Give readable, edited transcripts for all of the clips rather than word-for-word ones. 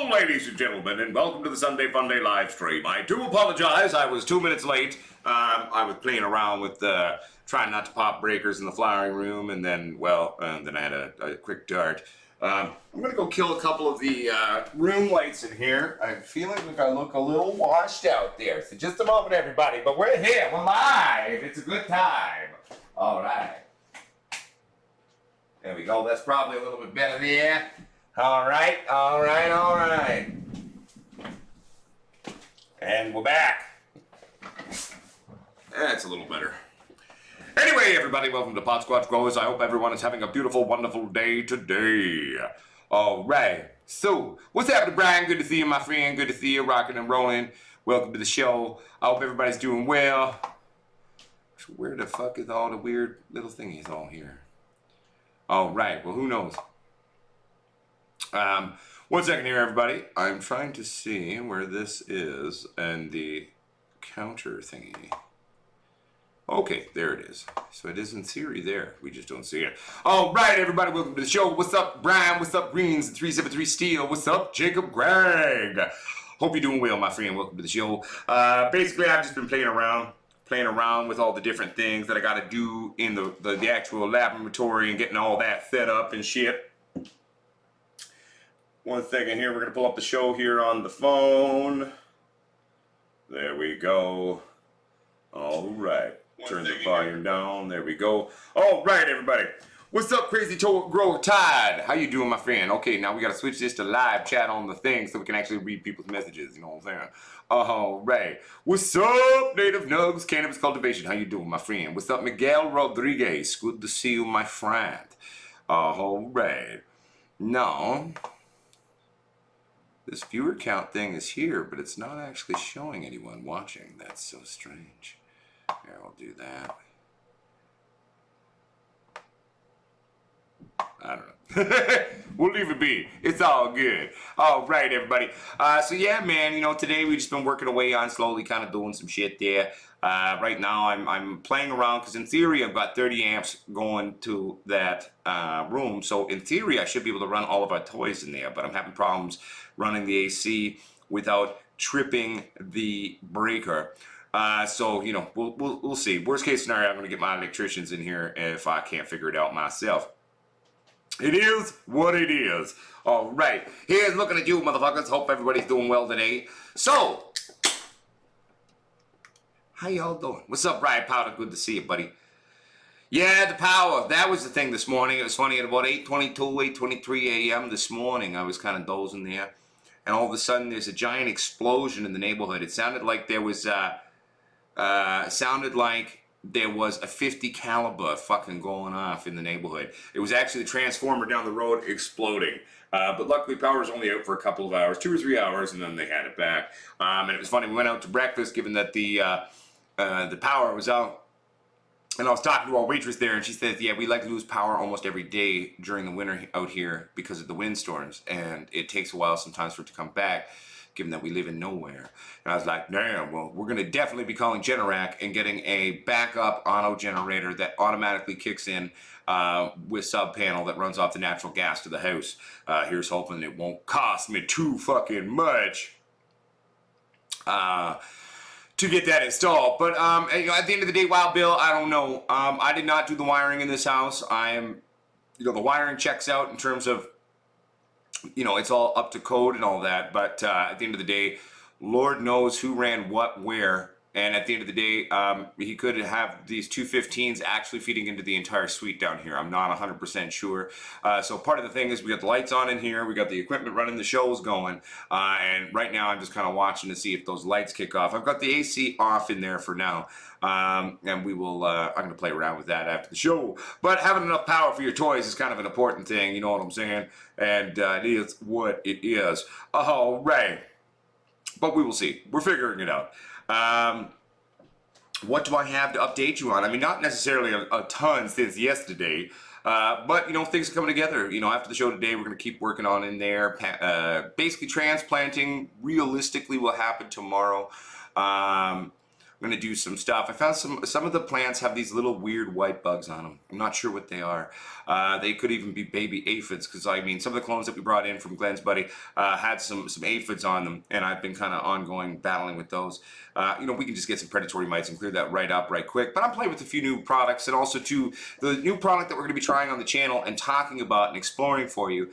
Hello, ladies and gentlemen, and welcome to the Sunday Funday live stream. I do apologize, I was 2 minutes late. I was playing around with trying not to pop breakers in the flowering room, and then, then I had a quick dart. I'm going to go kill a couple of the room lights in here. I'm feeling like I look a little washed out there. So just a moment, everybody, but we're here, we're live. It's a good time. All right. There we go, that's probably a little bit better there. All right. And we're back. That's a little better. Anyway, everybody, welcome to Pot Squatch Growers. I hope everyone is having a beautiful, wonderful day today. All right. So, what's happening, Brian? Good to see you, my friend. Good to see you, rocking and rolling. Welcome to the show. I hope everybody's doing well. Where the fuck is all the weird little thingies all here? All right. Well, who knows? 1 second here, everybody. I'm trying to see where this is and the counter thingy. Okay, there it is. So it is in theory there. We just don't see it. All right, everybody, welcome to the show. What's up, Brian? What's up, Greens? 373 Steel. What's up, Jacob Gregg? Hope you're doing well, my friend. Welcome to the show. Basically, I've just been playing around with all the different things that I got to do in the actual laboratory and getting all that set up and shit. 1 second here, we're going to pull up the show here on the phone. There we go. All right. Turn the volume down. There we go. All right, everybody. What's up, Crazy Grower Tide? How you doing, my friend? Okay, now we got to switch this to live chat on the thing so we can actually read people's messages. You know what I'm saying? All right. What's up, Native Nugs Cannabis Cultivation? How you doing, my friend? What's up, Miguel Rodriguez? Good to see you, my friend. All right. Now, this viewer count thing is here, but it's not actually showing anyone watching. That's so strange. Here, I'll do that. I don't know. We'll leave it be. It's all good. All right, everybody. So yeah, man, you know, today we've just been working away on slowly kind of doing some shit there. Right now I'm playing around because in theory I've got 30 amps going to that room. So in theory I should be able to run all of our toys in there, but I'm having problems running the AC without tripping the breaker. So, you know, we'll see. Worst case scenario, I'm going to get my electricians in here if I can't figure it out myself. It is what it is. All right. Here's looking at you, motherfuckers. Hope everybody's doing well today. So, how y'all doing? What's up, Brian Powder? Good to see you, buddy. Yeah, the power. That was the thing this morning. It was funny. At about 8:22, 8:23 a.m. this morning, I was kind of dozing there. And all of a sudden, there's a giant explosion in the neighborhood. It sounded like there was a 50 caliber fucking going off in the neighborhood. It was actually the transformer down the road exploding. But luckily power was only out for a couple of hours, 2 or 3 hours, and then they had it back. And it was funny, we went out to breakfast given that the power was out. And I was talking to our waitress there, and she said, yeah, we like to lose power almost every day during the winter out here because of the windstorms. And it takes a while sometimes for it to come back, given that we live in nowhere. And I was like, damn, well, we're going to definitely be calling Generac and getting a backup auto generator that automatically kicks in with sub panel that runs off the natural gas to the house. Here's hoping it won't cost me too fucking much to get that installed. But you know, at the end of the day, Wild Bill, I don't know. I did not do the wiring in this house. The wiring checks out in terms of, you know, it's all up to code and all that, but at the end of the day, Lord knows who ran what where, and at the end of the day, he could have these 215s actually feeding into the entire suite down here. I'm not 100% sure. So part of the thing is we got the lights on in here, we got the equipment running, the show's going, and right now I'm just kind of watching to see if those lights kick off. I've got the AC off in there for now, and we will, I'm going to play around with that after the show. But having enough power for your toys is kind of an important thing, you know what I'm saying? And it is what it is. All right. But we will see. We're figuring it out. What do I have to update you on? I mean, not necessarily a ton since yesterday, but, you know, things are coming together. You know, after the show today, we're going to keep working on in there. Basically, transplanting realistically will happen tomorrow. I'm gonna do some stuff. I found some of the plants have these little weird white bugs on them. I'm not sure what they are. They could even be baby aphids, because I mean some of the clones that we brought in from Glenn's buddy had some aphids on them, and I've been kind of ongoing battling with those. You know, we can just get some predatory mites and clear that right up right quick. But I'm playing with a few new products, and also too the new product that we're gonna be trying on the channel and talking about and exploring for you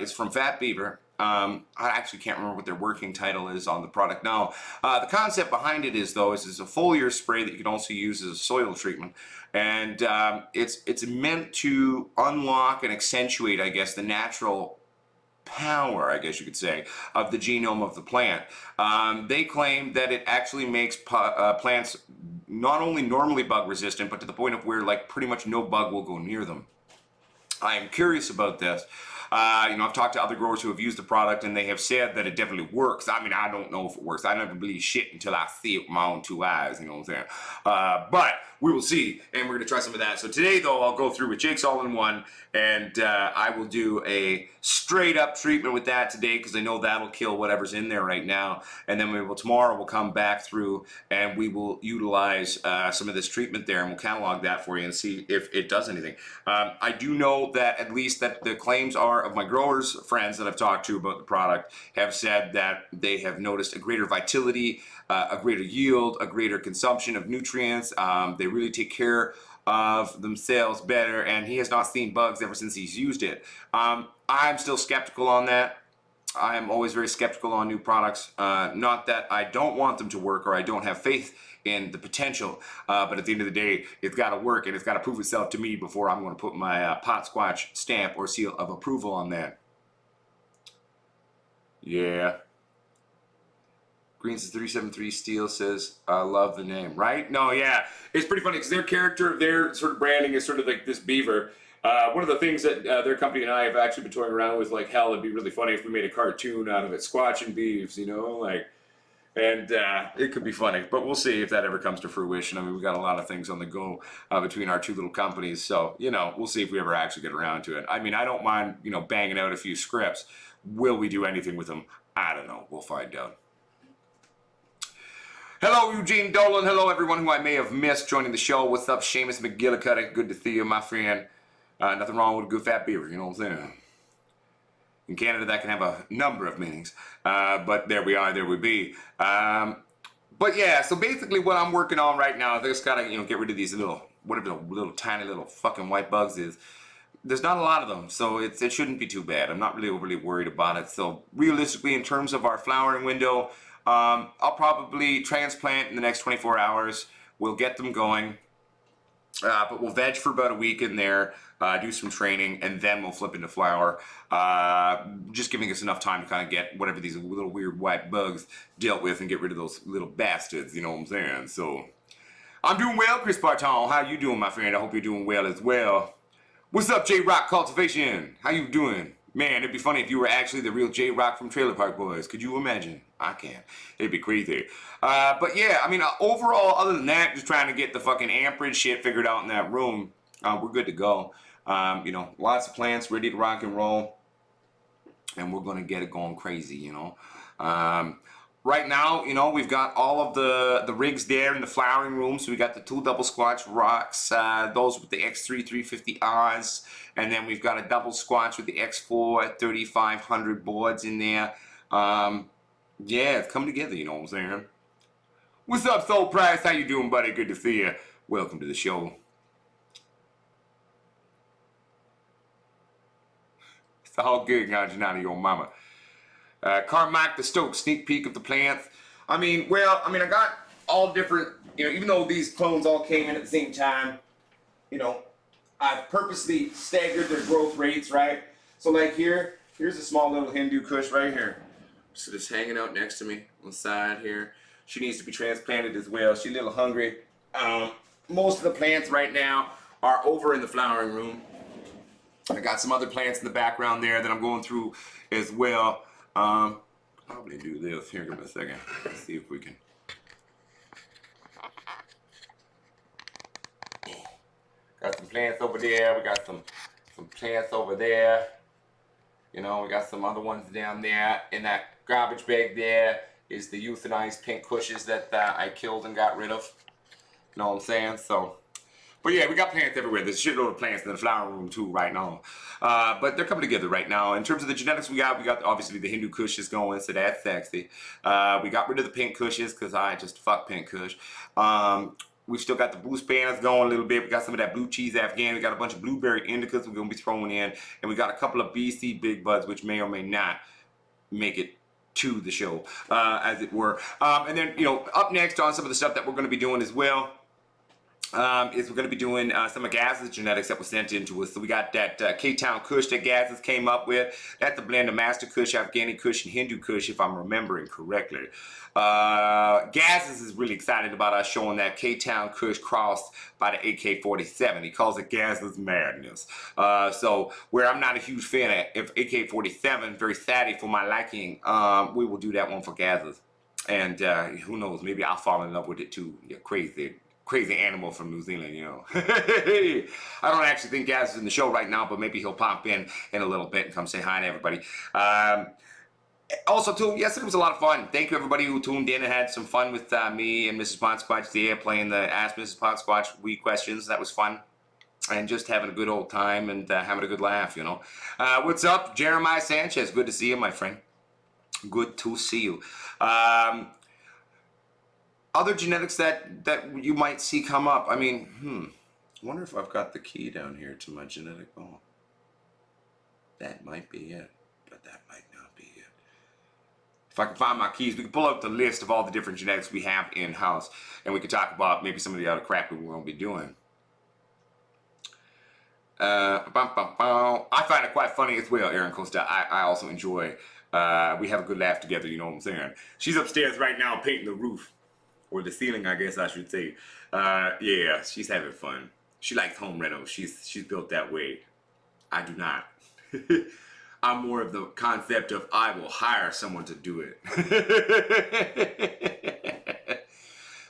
is from Fat Beaver. I actually can't remember what their working title is on the product now. The concept behind it is, though, is a foliar spray that you can also use as a soil treatment. And it's meant to unlock and accentuate, I guess, the natural power, I guess you could say, of the genome of the plant. They claim that it actually makes plants not only normally bug resistant, but to the point of where like pretty much no bug will go near them. I am curious about this. You know, I've talked to other growers who have used the product, and they have said that it definitely works. I mean, I don't know if it works. I never believe shit until I see it with my own 2 eyes, you know what I'm saying? But we will see, and we're going to try some of that. So today, though, I'll go through with Jake's All-in-One, and I will do a straight-up treatment with that today, because I know that'll kill whatever's in there right now. And then tomorrow we'll come back through, and we will utilize some of this treatment there, and we'll catalog that for you and see if it does anything. I do know that at least that the claims are of my growers friends that I've talked to about the product have said that they have noticed a greater vitality, a greater yield, a greater consumption of nutrients. They really take care of themselves better, and he has not seen bugs ever since he's used it. I'm still skeptical on that. I am always very skeptical on new products. Not that I don't want them to work or I don't have faith in the potential, but at the end of the day, it's got to work, and it's got to prove itself to me before I'm going to put my pot squatch stamp or seal of approval on that. Yeah. Greens 373 Steel says, I love the name, right? No, yeah. It's pretty funny because their character, their sort of branding is sort of like this beaver. One of the things that their company and I have actually been toying around with, like, hell, it'd be really funny if we made a cartoon out of it, squatching beeves, you know, like, and it could be funny, but we'll see if that ever comes to fruition. I mean, we got a lot of things on the go between our two little companies, so, you know, we'll see if we ever actually get around to it. I mean, I don't mind, you know, banging out a few scripts. Will we do anything with them? I don't know. We'll find out. Hello, Eugene Dolan. Hello, everyone who I may have missed joining the show. What's up, Seamus McGillicuddy? Good to see you, my friend. Nothing wrong with a good fat beaver, you know what I'm saying? In Canada, that can have a number of meanings, but there we are, there we be. But yeah, so basically what I'm working on right now, I just gotta, you know, get rid of these little, whatever the little tiny little fucking white bugs is. There's not a lot of them, so it shouldn't be too bad. I'm not really overly worried about it. So realistically, in terms of our flowering window, I'll probably transplant in the next 24 hours. We'll get them going, but we'll veg for about a week in there. Do some training, and then we'll flip into flower, just giving us enough time to kind of get whatever these little weird white bugs dealt with and get rid of those little bastards, you know what I'm saying? So, I'm doing well, Chris Barton. How you doing, my friend? I hope you're doing well as well. What's up, J-Rock Cultivation? How you doing? Man, it'd be funny if you were actually the real J-Rock from Trailer Park Boys. Could you imagine? I can't. It'd be crazy. But yeah, I mean, overall, other than that, just trying to get the fucking amperage shit figured out in that room, we're good to go. You know, lots of plants ready to rock and roll, and we're going to get it going crazy, you know. Right now, you know, we've got all of the rigs there in the flowering room. So we got the 2 double squatch rocks, those with the X3 350Rs, and then we've got a double squatch with the X4 3500 boards in there. Yeah, it's come together, you know what I'm saying. What's up, Soul Price? How you doing, buddy? Good to see you. Welcome to the show. It's all good, Ganjanani, your mama. Carmack the Stoke, sneak peek of the plants. I mean, well, I got all different, you know, even though these clones all came in at the same time, you know, I've purposely staggered their growth rates, right? So like here's a small little Hindu Kush right here. So just hanging out next to me on the side here. She needs to be transplanted as well. She's a little hungry. Most of the plants right now are over in the flowering room. I got some other plants in the background there that I'm going through as well. Probably do this. Here, give me a second. Let's see if we can. Got some plants over there. We got some plants over there. You know, we got some other ones down there in that garbage bag there. is the euthanized pink cushions that I killed and got rid of. You know what I'm saying? So, but yeah, we got plants everywhere. There's a shitload of plants in the flower room too right now. But they're coming together right now. In terms of the genetics we got obviously the Hindu Kush is going, so that's sexy. We got rid of the pink Kushes because I just fuck pink Kush. We've still got the blue Spanish going a little bit. We got some of that blue cheese Afghan. We got a bunch of blueberry indicas we're going to be throwing in. And we got a couple of BC big buds, which may or may not make it to the show, as it were. And then, you know, up next on some of the stuff that we're going to be doing as well, is we're going to be doing some of Gaz's genetics that was sent into us. So we got that K-Town Kush that Gaz's came up with. That's a blend of Master Kush, Afghani Kush, and Hindu Kush, if I'm remembering correctly. Gaz's is really excited about us showing that K-Town Kush crossed by the AK-47. He calls it Gaz's Madness. So where I'm not a huge fan of AK-47, very fatty for my liking, we will do that one for Gaz's. And who knows, maybe I'll fall in love with it too. You're crazy animal from New Zealand, you know. I don't actually think Gaz is in the show right now, but maybe he'll pop in a little bit and come say hi to everybody. Also, too, yesterday was a lot of fun. Thank you, everybody who tuned in and had some fun with me and Mrs. Potsquatch there playing the Ask Mrs. Potsquatch Wii questions. That was fun. And just having a good old time and having a good laugh, you know. What's up, Jeremiah Sanchez? Good to see you, my friend. Good to see you. Other genetics that you might see come up. I mean, I wonder if I've got the key down here to my genetic. Oh, that might be it, but that might not be it. If I can find my keys, we can pull up the list of all the different genetics we have in-house, and we can talk about maybe some of the other crap we won't be doing. I find it quite funny as well, Aaron Costa. I also enjoy, we have a good laugh together, you know what I'm saying? She's upstairs right now painting the roof. Or the ceiling, I guess I should say. Yeah, she's having fun. She likes home rentals. She's built that way. I do not. I'm more of the concept of I will hire someone to do it.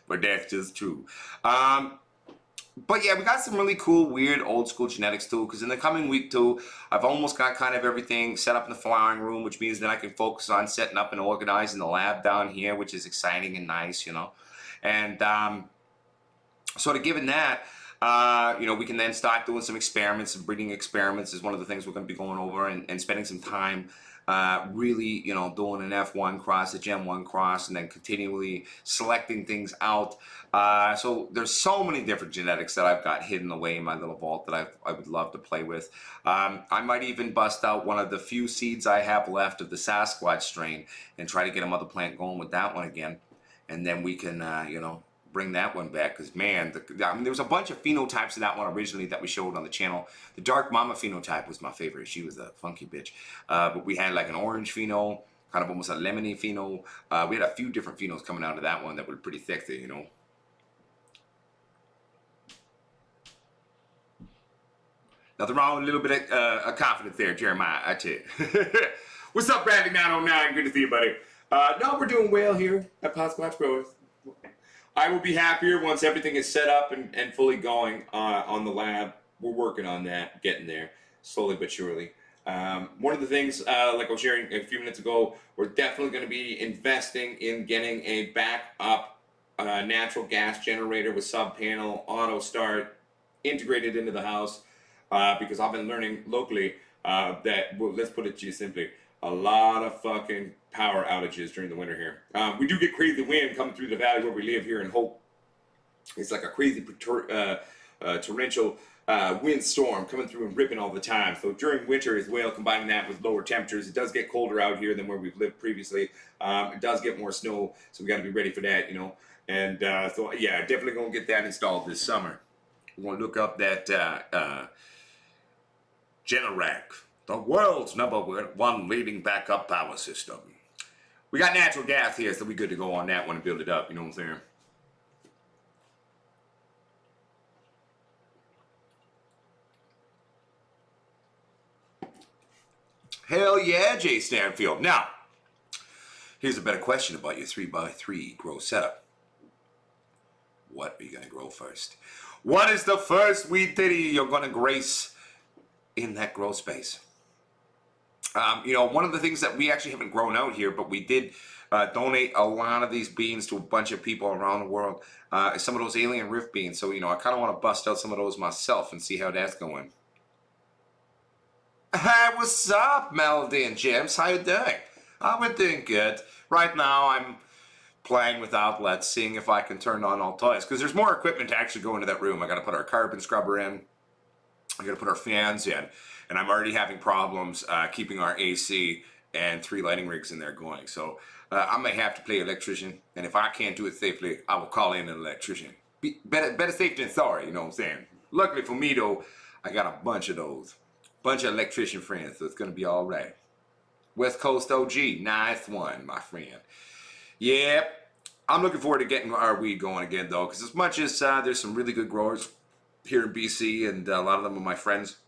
But that's just true. But yeah, we got some really cool, weird, old school genetics too, because in the coming week too, I've almost got kind of everything set up in the flowering room, which means that I can focus on setting up and organizing the lab down here, which is exciting and nice, you know. And sort of given that, you know, we can then start doing some experiments, and breeding experiments is one of the things we're going to be going over, and spending some time really, you know, doing an F1 cross, a Gen 1 cross, and then continually selecting things out. So there's so many different genetics that I've got hidden away in my little vault that I would love to play with. I might even bust out one of the few seeds I have left of the Sasquatch strain and try to get a mother plant going with that one again. And then we can, you know, bring that one back. Because, man, I mean, there was a bunch of phenotypes of that one originally that we showed on the channel. The Dark Mama phenotype was my favorite. She was a funky bitch. But we had like an orange pheno, kind of almost a lemony pheno. We had a few different phenos coming out of that one that were pretty sexy, you know. Nothing wrong with a little bit of confidence there, Jeremiah, I tell you. What's up, Bradley 909? Good to see you, buddy. No, we're doing well here at Potsquatch Growers. I will be happier once everything is set up and fully going on the lab. We're working on that, getting there, slowly but surely. One of the things, like I was sharing a few minutes ago, we're definitely going to be investing in getting a backup natural gas generator with sub-panel, auto start, integrated into the house, because I've been learning locally that, well, let's put it to you simply, a lot of fucking power outages during the winter here. We do get crazy wind coming through the valley where we live here in Hope. It's like a crazy torrential wind storm coming through and ripping all the time. So during winter as well, combining that with lower temperatures, it does get colder out here than where we've lived previously. It does get more snow, so we got to be ready for that, you know. And so, yeah, definitely going to get that installed this summer. We're going to look up that Generac, the world's #1 leading backup power system. We got natural gas here, so we're good to go on that one and build it up, you know what I'm saying? Hell yeah, Jay Stanfield. Now, here's a better question about your 3x3 grow setup. What are you going to grow first? What is the first weed titty you're going to grace in that grow space? You know, one of the things that we actually haven't grown out here, but we did donate a lot of these beans to a bunch of people around the world. Some of those alien rift beans. So, you know, I kind of want to bust out some of those myself and see how that's going. Hey, what's up, Melody and James? How you doing? We're doing good. Right now, I'm playing with outlets, seeing if I can turn on all toys. Because there's more equipment to actually go into that room. I got to put our carbon scrubber in. I got to put our fans in. And I'm already having problems keeping our AC and 3 lighting rigs in there going. So I may have to play electrician. And if I can't do it safely, I will call in an electrician. Better safe than sorry, you know what I'm saying? Luckily for me, though, I got a bunch of those. Bunch of electrician friends, so it's going to be all right. West Coast OG, nice one, my friend. Yep, I'm looking forward to getting our weed going again, though, because as much as there's some really good growers here in BC, and a lot of them are my friends,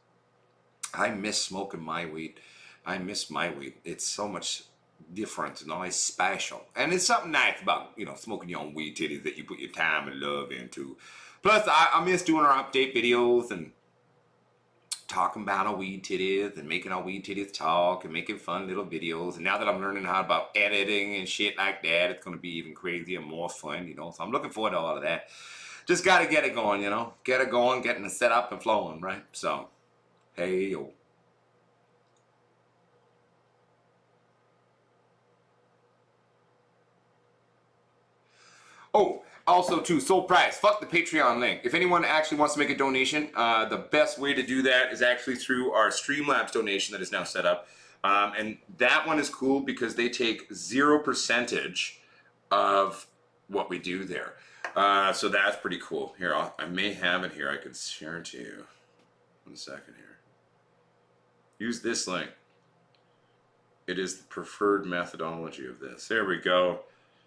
I miss smoking my weed. I miss my weed. It's so much different and always special. And it's something nice about, you know, smoking your own weed titties that you put your time and love into. Plus, I miss doing our update videos and talking about our weed titties and making our weed titties talk and making fun little videos. And now that I'm learning how about editing and shit like that, it's going to be even crazier and more fun, you know. So I'm looking forward to all of that. Just got to get it going, you know. Get it going, getting it set up and flowing, right? So, hey, yo. Oh, also too, Soul Prize, fuck the Patreon link. If anyone actually wants to make a donation, the best way to do that is actually through our Streamlabs donation that is now set up. And that one is cool because they take 0% of what we do there. So that's pretty cool. Here, I may have it here. I can share it to you. 1 second here. Use this link. It is the preferred methodology of this. There we go.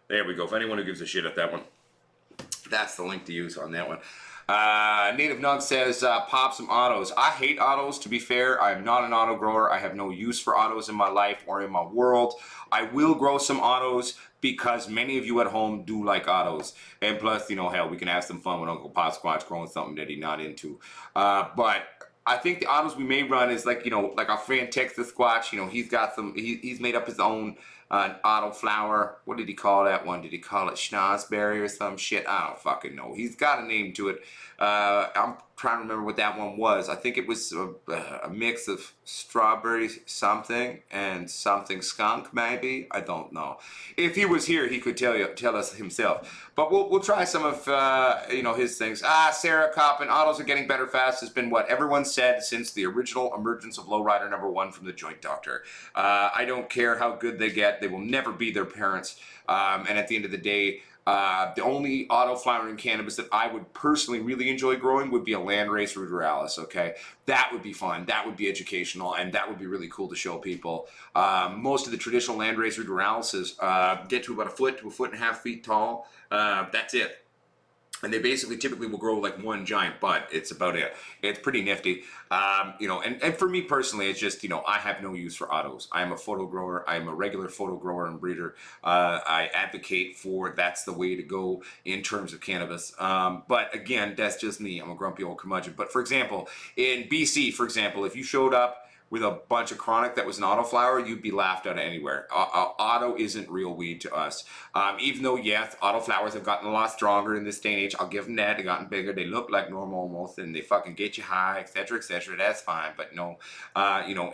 There we go. If anyone who gives a shit at that one, that's the link to use on that one. Native Nug says, pop some autos. I hate autos, to be fair. I am not an auto grower. I have no use for autos in my life or in my world. I will grow some autos because many of you at home do like autos. And plus, you know, hell, we can have some fun with Uncle Pop Squatch growing something that he's not into. But I think the autos we may run is like, you know, like our friend Texas Squatch, you know, he's got some, he's made up his own Autoflower. What did he call that one? Did he call it Schnozberry or some shit? I don't fucking know. He's got a name to it. I'm trying to remember what that one was. I think it was a mix of strawberry something and something skunk, maybe. I don't know. If he was here, he could tell us himself. But we'll try some of you know, his things. Sarah Coppin, autos are getting better fast has been what everyone said since the original emergence of Lowrider #1 from the Joint Doctor. I don't care how good they get; they will never be their parents. And at the end of the day, the only auto-flowering cannabis that I would personally really enjoy growing would be a landrace ruderalis, okay? That would be fun, that would be educational, and that would be really cool to show people. Most of the traditional landrace ruderalises get to about 1 foot to 1.5 feet tall. That's it. And they basically typically will grow like one giant bud. It's about it. It's pretty nifty. You know, and for me personally, it's just, you know, I have no use for autos. I am a photo grower. I am a regular photo grower and breeder. I advocate for that's the way to go in terms of cannabis. But again, that's just me. I'm a grumpy old curmudgeon. But for example, in BC, for example, if you showed up with a bunch of chronic that was an autoflower, you'd be laughed out of anywhere. Auto isn't real weed to us. Even though, yes, autoflowers have gotten a lot stronger in this day and age. I'll give them that. They've gotten bigger. They look like normal almost, and they fucking get you high, etc., etc. That's fine. But no, you know,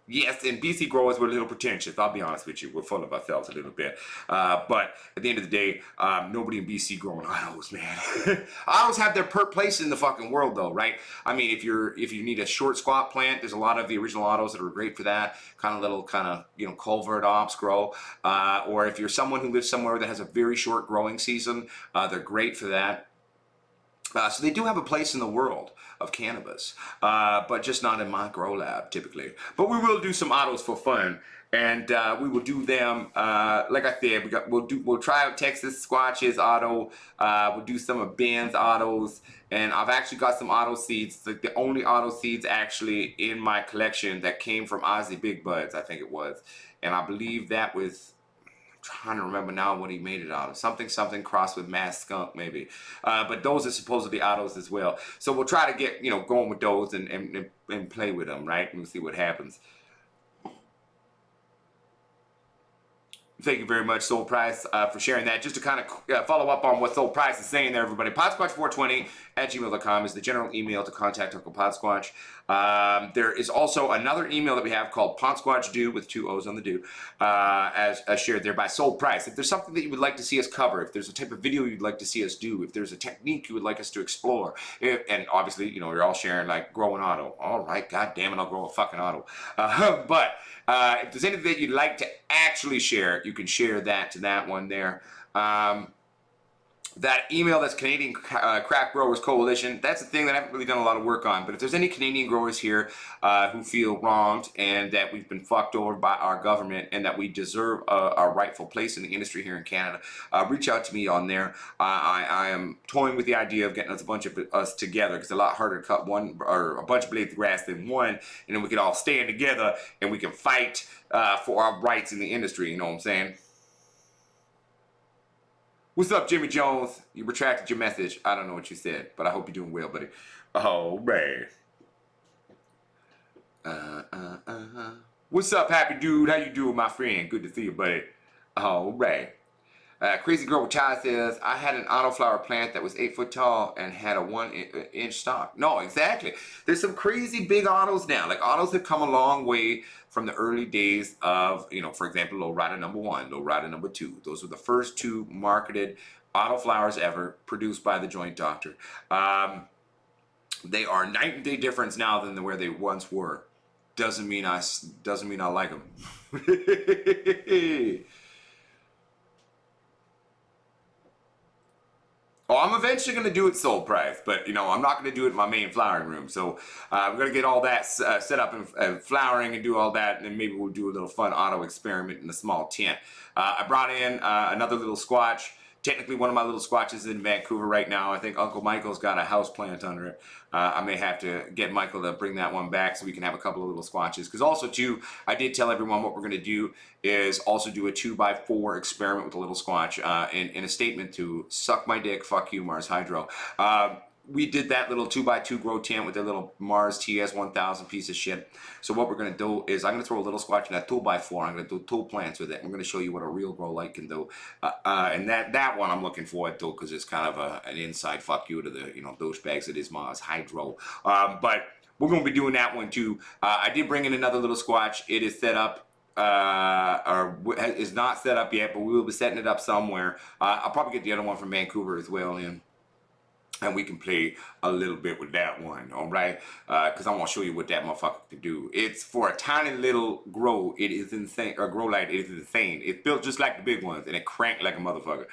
yes, in BC growers, we're a little pretentious. I'll be honest with you. We're full of ourselves a little bit. But at the end of the day, nobody in BC growing autos, man. Autos have their place in the fucking world, though, right? I mean, if you need a short squat plant, there's a lot of the original autos that are great for that. Kind of, you know, culvert ops grow. Or if you're someone who lives somewhere that has a very short growing season, they're great for that. So they do have a place in the world of cannabis, but just not in my grow lab typically. But we will do some autos for fun, and we will do them like I said. We'll try out Texas Squatch's auto. We'll do some of Ben's autos, and I've actually got some auto seeds. Like the only auto seeds actually in my collection that came from Ozzy Big Buds, I think it was, and I believe that was. Trying to remember now what he made it out of. Something crossed with mass skunk maybe. But those are supposedly autos as well. So we'll try to get, you know, going with those and play with them, right? And we'll see what happens. Thank you very much, Soul Price, for sharing that. Just to kind of follow up on what Soul Price is saying there, everybody, podsquatch420@gmail.com is the general email to contact Uncle Podsquatch. There is also another email that we have called podsquatchdo, with 2 O's on the do, as shared there by Soul Price. If there's something that you would like to see us cover, if there's a type of video you'd like to see us do, if there's a technique you would like us to explore, and obviously, you know, we're all sharing, like, grow an auto. All right, god damn it, I'll grow a fucking auto. But if there's anything that you'd like to actually share, you can share that to that one there. That email, that's Canadian Craft Growers Coalition, that's a thing that I haven't really done a lot of work on. But if there's any Canadian growers here who feel wronged and that we've been fucked over by our government and that we deserve our rightful place in the industry here in Canada, reach out to me on there. I am toying with the idea of getting us a bunch of us together, because it's a lot harder to cut one or a bunch of blades of grass than one, and then we can all stand together and we can fight for our rights in the industry, you know what I'm saying? What's up, Jimmy Jones? You retracted your message. I don't know what you said, but I hope you're doing well, buddy. Oh, man. What's up, happy dude? How you doing, my friend? Good to see you, buddy. Oh, right. Crazy Girl with Child says, I had an autoflower plant that was 8 foot tall and had a 1-inch stalk. No, exactly. There's some crazy big autos now. Like, autos have come a long way from the early days of, you know, for example, Low Rider number 1, Low Rider number 2. Those were the first 2 marketed autoflowers ever produced by the Joint Doctor. They are night and day difference now than where they once were. Doesn't mean I like them. Oh, I'm eventually going to do it Soul Price, but, you know, I'm not going to do it in my main flowering room. So we're going to get all that set up and flowering and do all that, and then maybe we'll do a little fun auto experiment in a small tent. I brought in another little squatch. Technically, one of my little squatches is in Vancouver right now. I think Uncle Michael's got a house plant under it. I may have to get Michael to bring that one back so we can have a couple of little squatches. Because also, too, I did tell everyone what we're going to do is also do a 2x4 experiment with a little squatch in a statement to suck my dick, fuck you, Mars Hydro. We did that little 2x2 grow tent with a little Mars TS1000 piece of shit. So what we're going to do is I'm going to throw a little squatch in that 2x4. I'm going to do 2 plants with it. I'm going to show you what a real grow light can do. And that one I'm looking forward to, because it's kind of an inside fuck you to the, you know, douchebags that is Mars Hydro. But we're going to be doing that one too. I did bring in another little squatch. It is set up. Or is not set up yet, but we will be setting it up somewhere. I'll probably get the other one from Vancouver as well, and we can play a little bit with that one, all right? Because I want to show you what that motherfucker can do. It's for a tiny little grow. It is insane. Or grow light. It is insane. It's built just like the big ones, and it cranked like a motherfucker.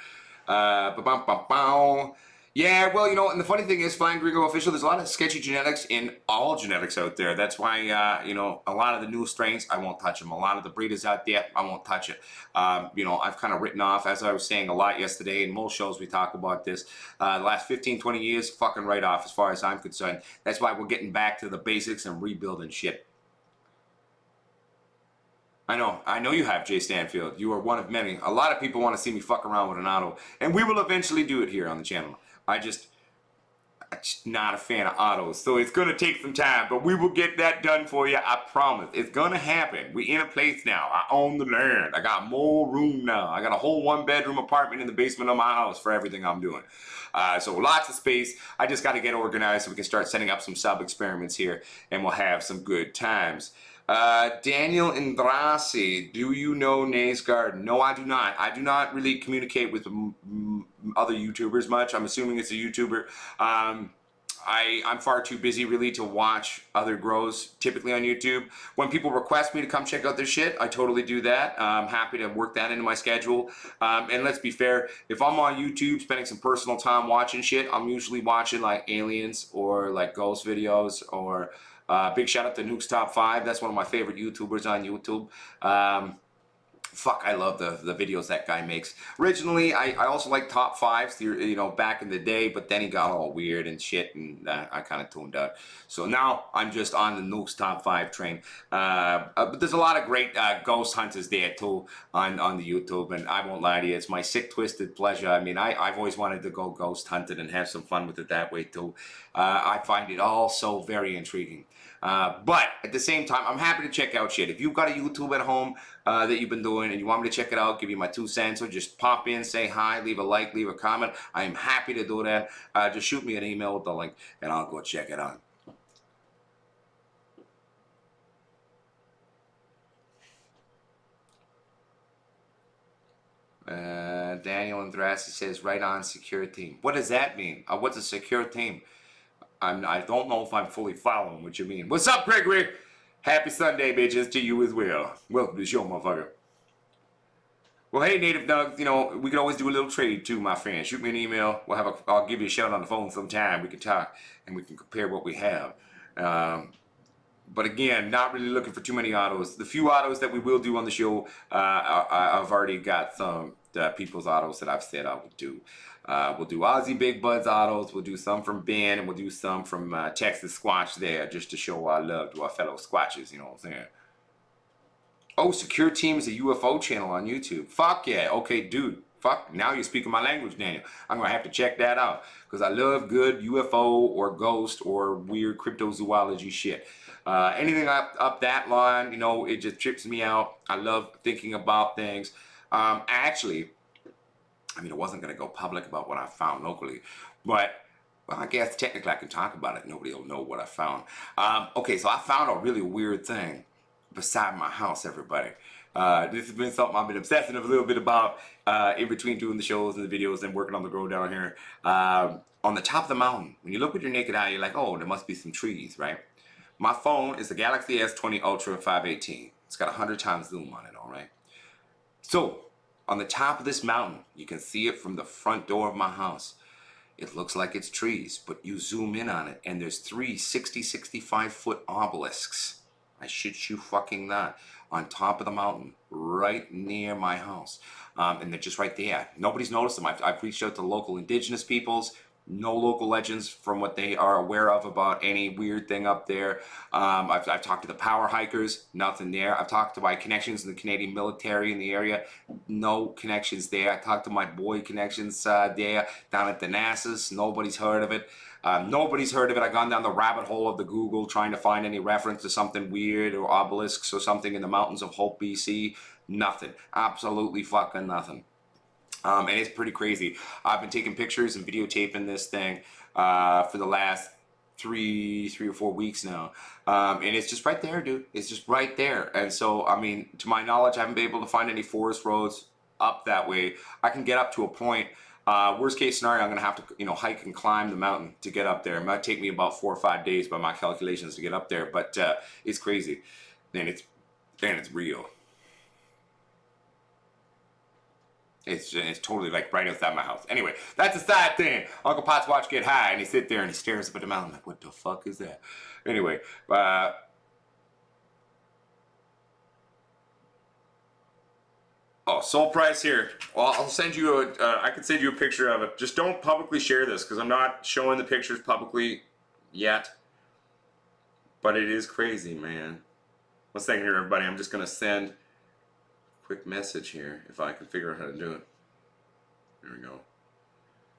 Yeah, well, you know, and the funny thing is, Flying Gringo Official, there's a lot of sketchy genetics in all genetics out there. That's why, you know, a lot of the new strains, I won't touch them. A lot of the breeders out there, I won't touch it. You know, I've kind of written off, as I was saying a lot yesterday, in most shows we talk about this, the last 15, 20 years, fucking right off as far as I'm concerned. That's why we're getting back to the basics and rebuilding shit. I know you have, Jay Stanfield. You are one of many. A lot of people want to see me fuck around with an auto, and we will eventually do it here on the channel. I'm just not a fan of autos, so it's gonna take some time, but we will get that done for you. I promise. It's gonna happen. We in a place now. I own the land. I got more room now. I got a whole 1-bedroom apartment in the basement of my house for everything I'm doing. So lots of space. I just got to get organized so we can start setting up some sub experiments here, and we'll have some good times. Daniel Indrasi, do you know Nay's Garden? No, I do not. I do not really communicate with other YouTubers much. I'm assuming it's a YouTuber. I'm far too busy really to watch other grows typically on YouTube. When people request me to come check out their shit, I totally do that. I'm happy to work that into my schedule. And let's be fair, if I'm on YouTube spending some personal time watching shit, I'm usually watching like aliens or like ghost videos, or big shout out to Nuke's Top 5. That's one of my favorite YouTubers on YouTube. Fuck, I love the videos that guy makes. Originally, I also liked Top 5s, you know, back in the day, but then he got all weird and shit, and I kind of tuned out. So now I'm just on the Nuke's Top 5 train. But there's a lot of great ghost hunters there too on the YouTube, and I won't lie to you, it's my sick, twisted pleasure. I mean, I've always wanted to go ghost hunting and have some fun with it that way too. I find it all so very intriguing. But at the same time, I'm happy to check out shit. If you've got a YouTube at home that you've been doing and you want me to check it out, give you my 2 cents, or just pop in, say hi, leave a like, leave a comment, I am happy to do that. Just shoot me an email with the link and I'll go check it out. Daniel Andrassi says, right on, secure team. What does that mean? What's a secure team? I don't know if I'm fully following what you mean. What's up, Gregory? Happy Sunday, bitches, to you as well. Welcome to the show, motherfucker. Well, hey, Native Nugs, you know, we could always do a little trade too, my friend. Shoot me an email. I'll give you a shout on the phone sometime. We can talk and we can compare what we have. But again, not really looking for too many autos. The few autos that we will do on the show, I've already got some people's autos that I've said I would do. We'll do Aussie Big Buds autos. We'll do some from Ben, and we'll do some from Texas Squatch there, just to show our love to our fellow Squatches. You know what I'm saying? Oh, Secure Team is a UFO channel on YouTube. Fuck yeah. Okay, dude. Fuck. Now you're speaking my language, Daniel. I'm gonna have to check that out because I love good UFO or ghost or weird cryptozoology shit. Anything up that line, you know, it just trips me out. I love thinking about things. Actually, I mean, I wasn't going to go public about what I found locally, but well, I guess technically I can talk about it. Nobody will know what I found. Okay, so I found a really weird thing beside my house, everybody. This has been something I've been obsessing a little bit about in between doing the shows and the videos and working on the grow down here. On the top of the mountain, when you look with your naked eye, you're like, oh, there must be some trees, right? My phone is the Galaxy S20 Ultra 518. It's got 100 times zoom on it, all right? So, on the top of this mountain, you can see it from the front door of my house. It looks like it's trees, but you zoom in on it, and there's 3 65-foot obelisks. I shit you fucking not. On top of the mountain, right near my house. And they're just right there. Nobody's noticed them. I've reached out to local indigenous peoples. No local legends from what they are aware of about any weird thing up there. I've talked to the power hikers, nothing there. I've talked to my connections in the Canadian military in the area, no connections there. I talked to my boy connections there down at the NASA's, nobody's heard of it. Nobody's heard of it. I've gone down the rabbit hole of the Google trying to find any reference to something weird or obelisks or something in the mountains of Hope, BC. Nothing. Absolutely fucking nothing. And it's pretty crazy. I've been taking pictures and videotaping this thing for the last three or 4 weeks now. And it's just right there, dude. It's just right there. And so, I mean, to my knowledge, I haven't been able to find any forest roads up that way. I can get up to a point. Worst case scenario, I'm going to have to, you know, hike and climb the mountain to get up there. It might take me about 4 or 5 days by my calculations to get up there. But it's crazy. And it's real. It's totally like right outside my house. Anyway, that's a side thing. Uncle Pot's watch get high and he sits there and he stares up at the mountain like, what the fuck is that? Anyway, oh, soul price here. Well, I'll send you I can send you a picture of it. Just don't publicly share this because I'm not showing the pictures publicly yet. But it is crazy, man. One second here, everybody. I'm just going to send quick message here if I can figure out how to do it. There we go.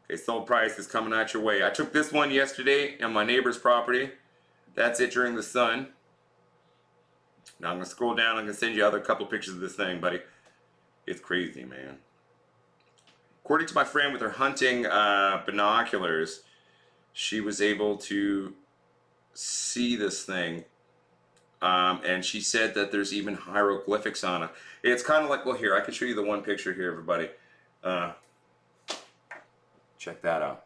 Okay, sold price is coming out your way. I took this one yesterday on my neighbor's property. That's it during the sun. Now I'm gonna scroll down. I'm gonna send you other couple pictures of this thing, buddy. It's crazy, man. According to my friend with her hunting binoculars, she was able to see this thing. And she said that there's even hieroglyphics on it. It's kind of like, well, here, I can show you the one picture here, everybody. Check that out.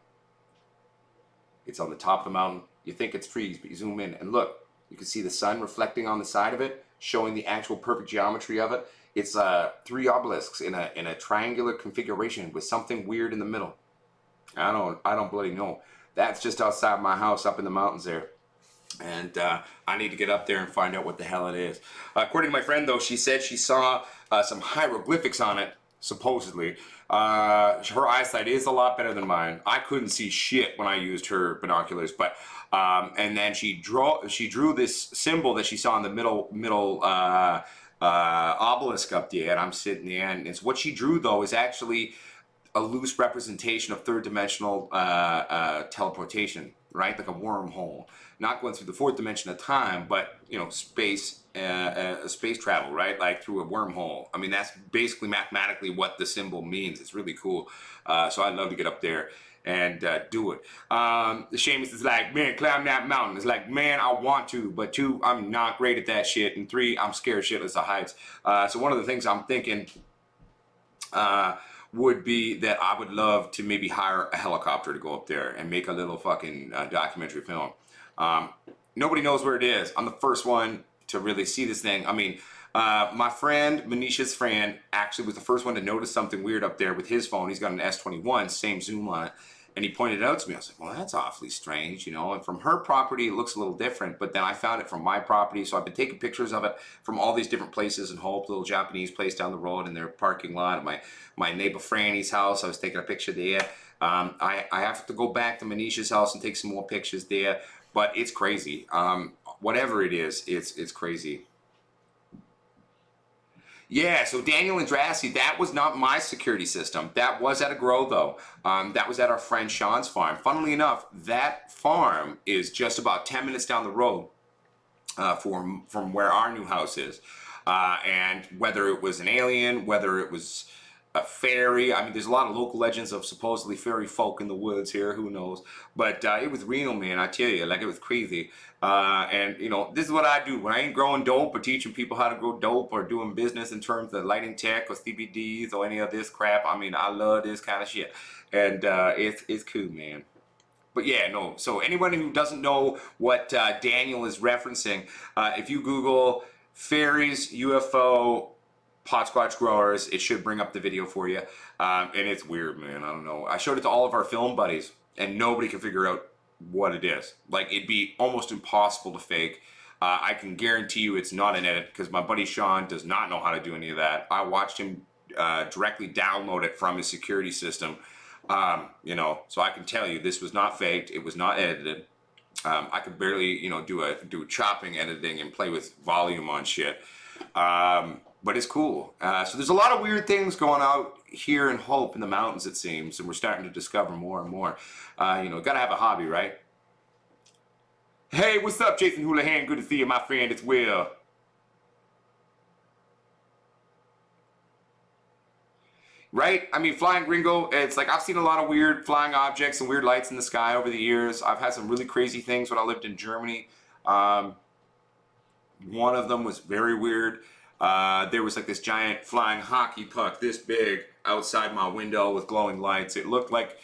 It's on the top of the mountain. You think it's trees, but you zoom in and look. You can see the sun reflecting on the side of it, showing the actual perfect geometry of it. It's 3 obelisks in a triangular configuration with something weird in the middle. I don't bloody know. That's just outside my house up in the mountains there. And I need to get up there and find out what the hell it is. According to my friend, though, she said she saw some hieroglyphics on it, supposedly. Her eyesight is a lot better than mine. I couldn't see shit when I used her binoculars, but and then she drew this symbol that she saw in the middle obelisk up there, and I'm sitting there, and it's what she drew, though, is actually a loose representation of third dimensional teleportation. right? Like a wormhole. Not going through the fourth dimension of time, but, you know, space travel, right? Like through a wormhole. I mean, that's basically mathematically what the symbol means. It's really cool. So I'd love to get up there and do it. Seamus is like, man, climb that mountain. It's like, man, I want to, but 2, I'm not great at that shit, and 3, I'm scared shitless of heights. So one of the things I'm thinking would be that I would love to maybe hire a helicopter to go up there and make a little fucking documentary film. Nobody knows where it is. I'm the first one to really see this thing. I mean, my friend, Manisha's friend, actually was the first one to notice something weird up there with his phone. He's got an S21, same zoom on it. And he pointed it out to me. I was like, well, that's awfully strange, you know. And from her property, it looks a little different. But then I found it from my property. So I've been taking pictures of it from all these different places in Hope, the little Japanese place down the road in their parking lot. My neighbor Franny's house, I was taking a picture there. I have to go back to Manisha's house and take some more pictures there. But it's crazy. Whatever it is, it's crazy. Yeah, so Daniel and Drassi, that was not my security system. That was at a grow, though. That was at our friend Sean's farm. Funnily enough, that farm is just about 10 minutes down the road from where our new house is. And whether it was an alien, whether it was a fairy, I mean, there's a lot of local legends of supposedly fairy folk in the woods here, who knows. But it was real, man, I tell you, like it was crazy. And, you know, this is what I do. When I ain't growing dope or teaching people how to grow dope or doing business in terms of lighting tech or CBDs or any of this crap, I mean, I love this kind of shit. And it's cool, man. But yeah, no, so anybody who doesn't know what Daniel is referencing, if you Google fairies, UFO, pot squatch growers, it should bring up the video for you. And it's weird, man, I don't know. I showed it to all of our film buddies and nobody can figure out what it is. Like, it'd be almost impossible to fake. I can guarantee you it's not an edit because my buddy Sean does not know how to do any of that. I watched him directly download it from his security system. You know, so I can tell you this was not faked. It was not edited. I could barely, you know, do chopping editing and play with volume on shit. But it's cool. So there's a lot of weird things going out here in Hope in the mountains, it seems, and we're starting to discover more and more. You know, gotta have a hobby, right? Hey, what's up, Jason Houlihan? Good to see you, my friend. It's Will. Right? I mean, flying gringo, it's like I've seen a lot of weird flying objects and weird lights in the sky over the years. I've had some really crazy things when I lived in Germany. One of them was very weird. There was like this giant flying hockey puck this big outside my window with glowing lights. It looked like,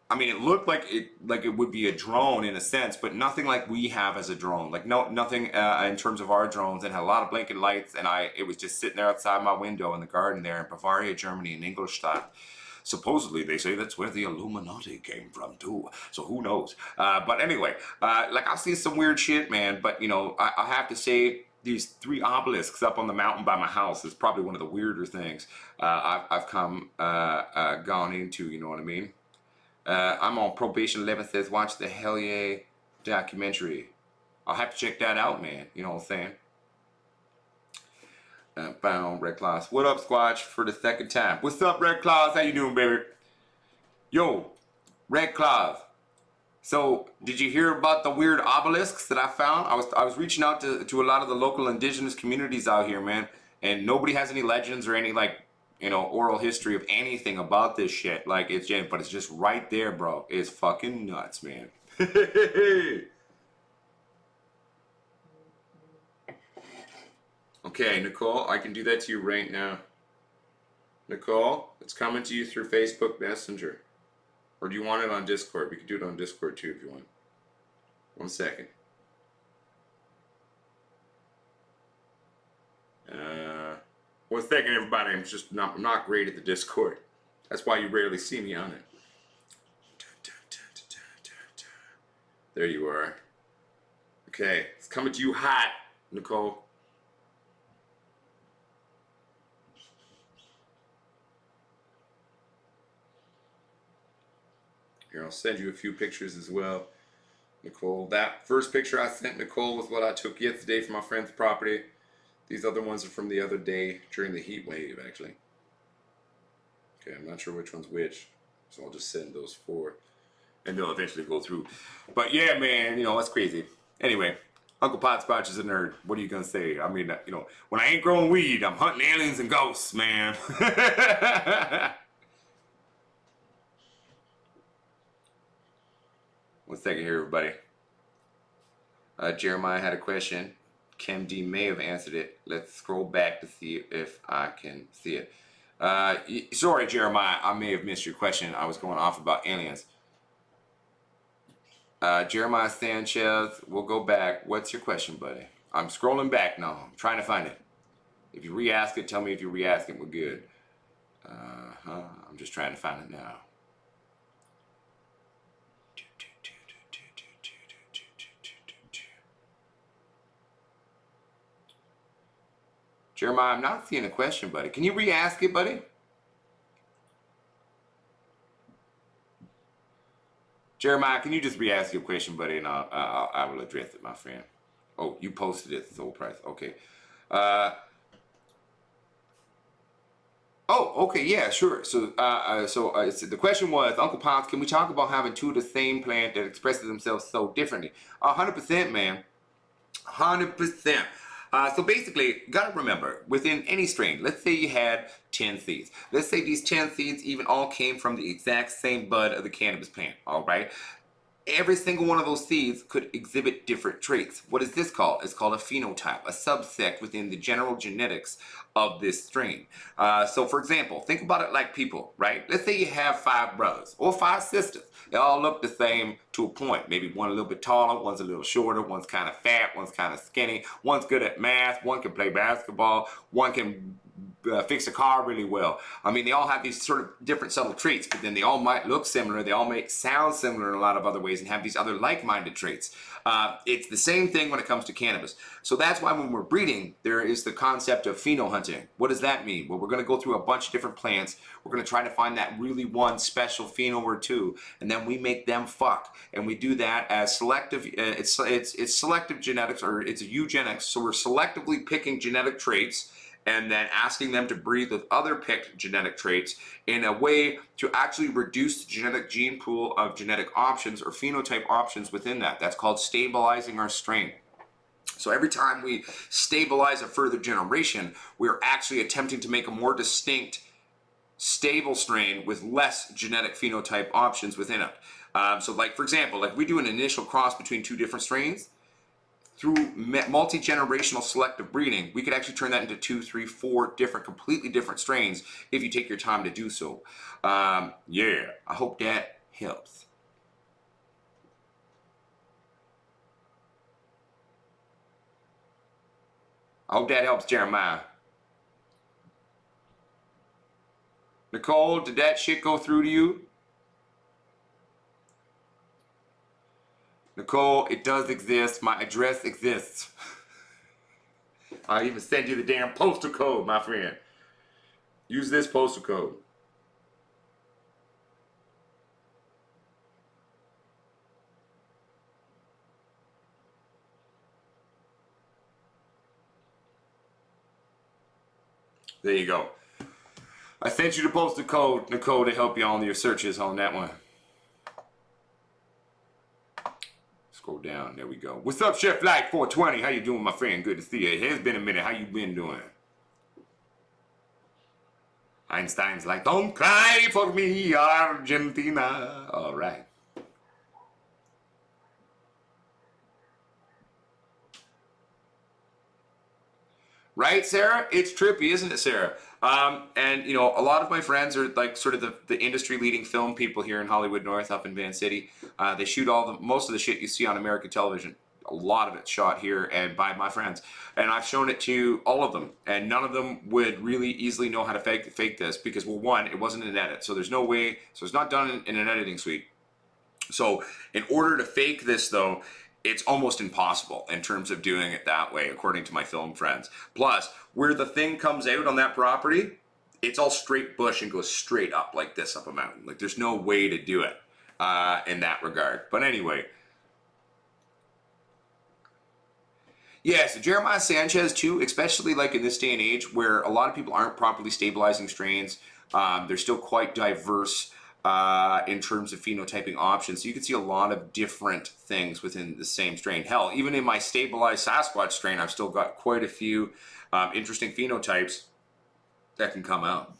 I mean, it looked like it would be a drone in a sense, but nothing like we have as a drone. Like nothing in terms of our drones. It had a lot of blinking lights, and it was just sitting there outside my window in the garden there in Bavaria, Germany, in Ingolstadt. Supposedly, they say that's where the Illuminati came from too. So who knows? But anyway, like I've seen some weird shit, man. But you know, I have to say, these 3 obelisks up on the mountain by my house is probably one of the weirder things I've gone into. You know what I mean? I'm on probation 11 says watch the Hell Yeah documentary. I'll have to check that out, man. You know what I'm saying? Found Red Claws. What up, Squatch? For the second time. What's up, Red Claws? How you doing, baby? Yo, Red Claws. So, did you hear about the weird obelisks that I found? I was reaching out to a lot of the local indigenous communities out here, man, and nobody has any legends or any, like, you know, oral history of anything about this shit. Like, but it's just right there, bro. It's fucking nuts, man. Okay, Nicole, I can do that to you right now. Nicole, it's coming to you through Facebook Messenger. Or do you want it on Discord? We can do it on Discord too if you want. 1 second. 1 second, everybody. I'm not great at the Discord. That's why you rarely see me on it. There you are. Okay, it's coming to you hot, Nicole. Here, I'll send you a few pictures as well, Nicole. That first picture I sent Nicole was what I took yesterday from my friend's property. These other ones are from the other day during the heat wave, actually. Okay, I'm not sure which one's which, so I'll just send those 4. and they'll eventually go through. But yeah, man, you know, that's crazy. Anyway, Uncle Potsquatch is a nerd. What are you gonna say? I mean, you know, when I ain't growing weed, I'm hunting aliens and ghosts, man. One second here, everybody. Jeremiah had a question. Kim D may have answered it. Let's scroll back to see if I can see it. Sorry, Jeremiah, I may have missed your question. I was going off about aliens. Jeremiah Sanchez, we'll go back. What's your question, buddy? I'm scrolling back now. I'm trying to find it. If you re-ask it, tell me if you re-ask it. We're good. I'm just trying to find it now. Jeremiah, I'm not seeing a question, buddy. Can you re-ask it, buddy? Jeremiah, can you just re-ask your question, buddy, and I will address it, my friend. Oh, you posted it, Soul Price. Okay. Oh, okay, yeah, sure. So, the question was, Uncle Pops, can we talk about having two of the same plant that expresses themselves so differently? 100%, man. 100%. So basically, gotta remember, within any strain, let's say you had 10 seeds. Let's say these 10 seeds even all came from the exact same bud of the cannabis plant, all right? Every single one of those seeds could exhibit different traits. What is this called? It's called a phenotype, a subsect within the general genetics of this strain. So for example, think about it like people, right? Let's say you have 5 brothers or 5 sisters. They all look the same to a point. Maybe one a little bit taller, one's a little shorter, one's kind of fat, one's kind of skinny, one's good at math, one can play basketball, one can fix a car really well. I mean, they all have these sort of different subtle traits, but then they all might look similar. They all may sound similar in a lot of other ways and have these other like-minded traits. It's the same thing when it comes to cannabis. So that's why when we're breeding, there is the concept of phenohunting. What does that mean? Well, we're going to go through a bunch of different plants. We're going to try to find that really one special pheno or two, and then we make them fuck. And we do that as selective. It's selective genetics, or it's eugenics. So we're selectively picking genetic traits and then asking them to breed with other picked genetic traits in a way to actually reduce the genetic gene pool of genetic options or phenotype options within that. That's called stabilizing our strain. So every time we stabilize a further generation, we're actually attempting to make a more distinct, stable strain with less genetic phenotype options within it. So like, for example, like we do an initial cross between 2 different strains. Through multi-generational selective breeding, we could actually turn that into 2, 3, 4 different, completely different strains if you take your time to do so. Yeah, I hope that helps. I hope that helps, Jeremiah. Nicole, did that shit go through to you? Nicole, it does exist. My address exists. I'll even send you the damn postal code, my friend. Use this postal code. There you go. I sent you the postal code, Nicole, to help you on your searches on that one. Scroll down. There we go. What's up, Chef Light 420? How you doing, my friend? Good to see you. It has been a minute. How you been doing? Einstein's like, don't cry for me, Argentina. All right. Right, Sarah? It's trippy, isn't it, Sarah? And, you know, a lot of my friends are like sort of the industry-leading film people here in Hollywood North, up in Van City. They shoot most of the shit you see on American television. A lot of it's shot here and by my friends. And I've shown it to all of them. And none of them would really easily know how to fake this because, well, one, it wasn't an edit. So there's no way, so it's not done in an editing suite. So in order to fake this, though, it's almost impossible in terms of doing it that way, according to my film friends. Plus, where the thing comes out on that property, it's all straight bush and goes straight up like this up a mountain. Like, there's no way to do it in that regard. But anyway. Yeah, so Jeremiah Sanchez, too, especially like in this day and age where a lot of people aren't properly stabilizing strains. They're still quite diverse. in terms of phenotyping options. So you can see a lot of different things within the same strain. Hell, even in my stabilized Sasquatch strain, I've still got quite a few interesting phenotypes that can come out.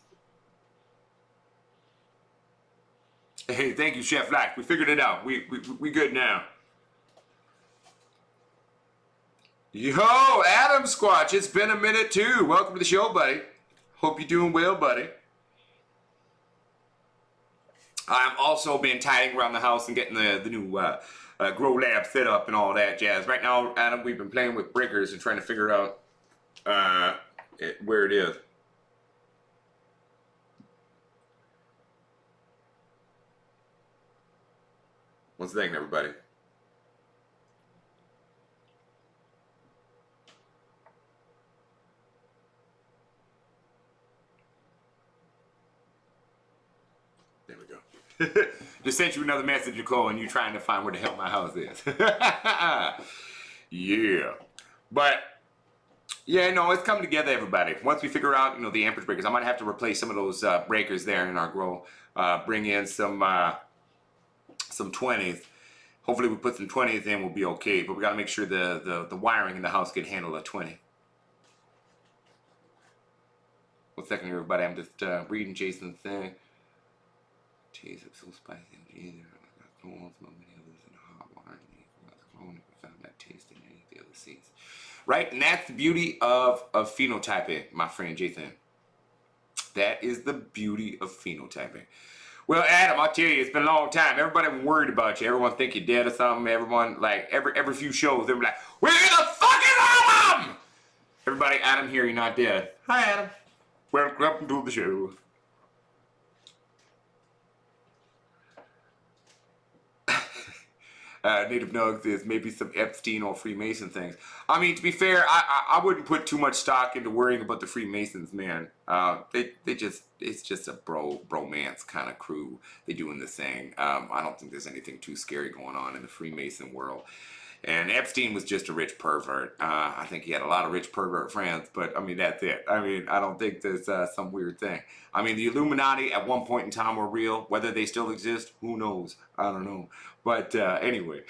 Hey, thank you, Chef Lack. We figured it out. We good now. Yo, Adam Squatch, it's been a minute too. Welcome to the show, buddy. Hope you're doing well, buddy. I've also been tidying around the house and getting the new grow lab set up and all that jazz. Right now, Adam, we've been playing with breakers and trying to figure out where it is. What's the thing, everybody? There we go. Just sent you another message, Nicole, and you trying to find where the hell my house is. Yeah. But, yeah, no, it's coming together, everybody. Once we figure out, you know, the amperage breakers, I might have to replace some of those breakers there in our grow. Bring in some 20s. Hopefully we put some 20s in, we'll be okay. But we got to make sure the wiring in the house can handle a 20. One second here, everybody. I'm just reading Jason's thing. Jeez, it's so spicy and cheesy. I got clones, so many others in hot water. And I found that taste in any of the other seeds. Right? And that's the beauty of phenotyping, my friend Jason. That is the beauty of phenotyping. Well, Adam, I'll tell you, it's been a long time. Everybody been worried about you. Everyone think you're dead or something. Everyone, like, every few shows, they're like, where the fuck is Adam? Everybody, Adam here, you're not dead. Hi, Adam. Welcome to the show. Native Nugs is maybe some Epstein or Freemason things. I mean, to be fair, I wouldn't put too much stock into worrying about the Freemasons, man. They just, it's just a bromance kind of crew. They doing this thing. I don't think there's anything too scary going on in the Freemason world. And Epstein was just a rich pervert. I think he had a lot of rich pervert friends, but I mean, that's it. I mean, I don't think there's some weird thing. I mean, the Illuminati at one point in time were real. Whether they still exist, who knows? I don't know. But anyway.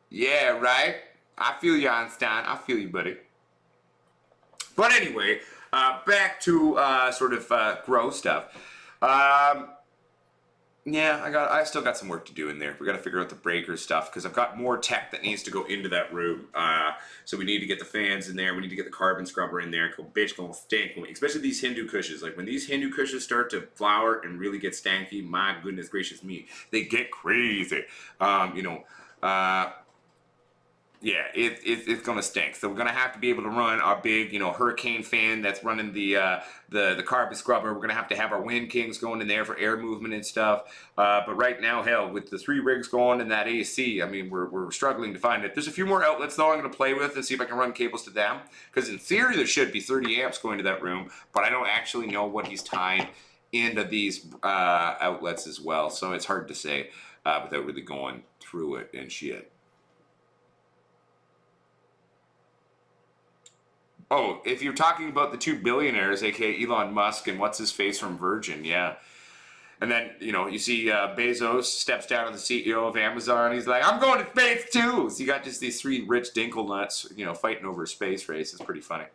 Yeah, right? I feel you, Einstein. I feel you, buddy. But anyway, back to sort of grow stuff. Yeah, I still got some work to do in there. We got to figure out the breaker stuff because I've got more tech that needs to go into that room. So we need to get the fans in there. We need to get the carbon scrubber in there. Bitch, gonna stink. Especially these Hindu Kushes. Like when these Hindu Kushes start to flower and really get stanky, my goodness gracious me, they get crazy. Yeah, it's gonna stink. So we're gonna have to be able to run our big, hurricane fan that's running the carbon scrubber. We're gonna have to have our wind kings going in there for air movement and stuff. But right now, hell, with the 3 rigs going and that AC, I mean, we're struggling to find it. There's a few more outlets though I'm gonna play with and see if I can run cables to them. Because in theory, there should be 30 amps going to that room, but I don't actually know what he's tied into these outlets as well. So it's hard to say without really going through it and shit. Oh, if you're talking about the 2 billionaires, aka Elon Musk and what's his face from Virgin, yeah. And then, you see Bezos steps down as the CEO of Amazon. He's like, I'm going to space too. So you got just these 3 rich dinkle nuts, fighting over a space race. It's pretty funny.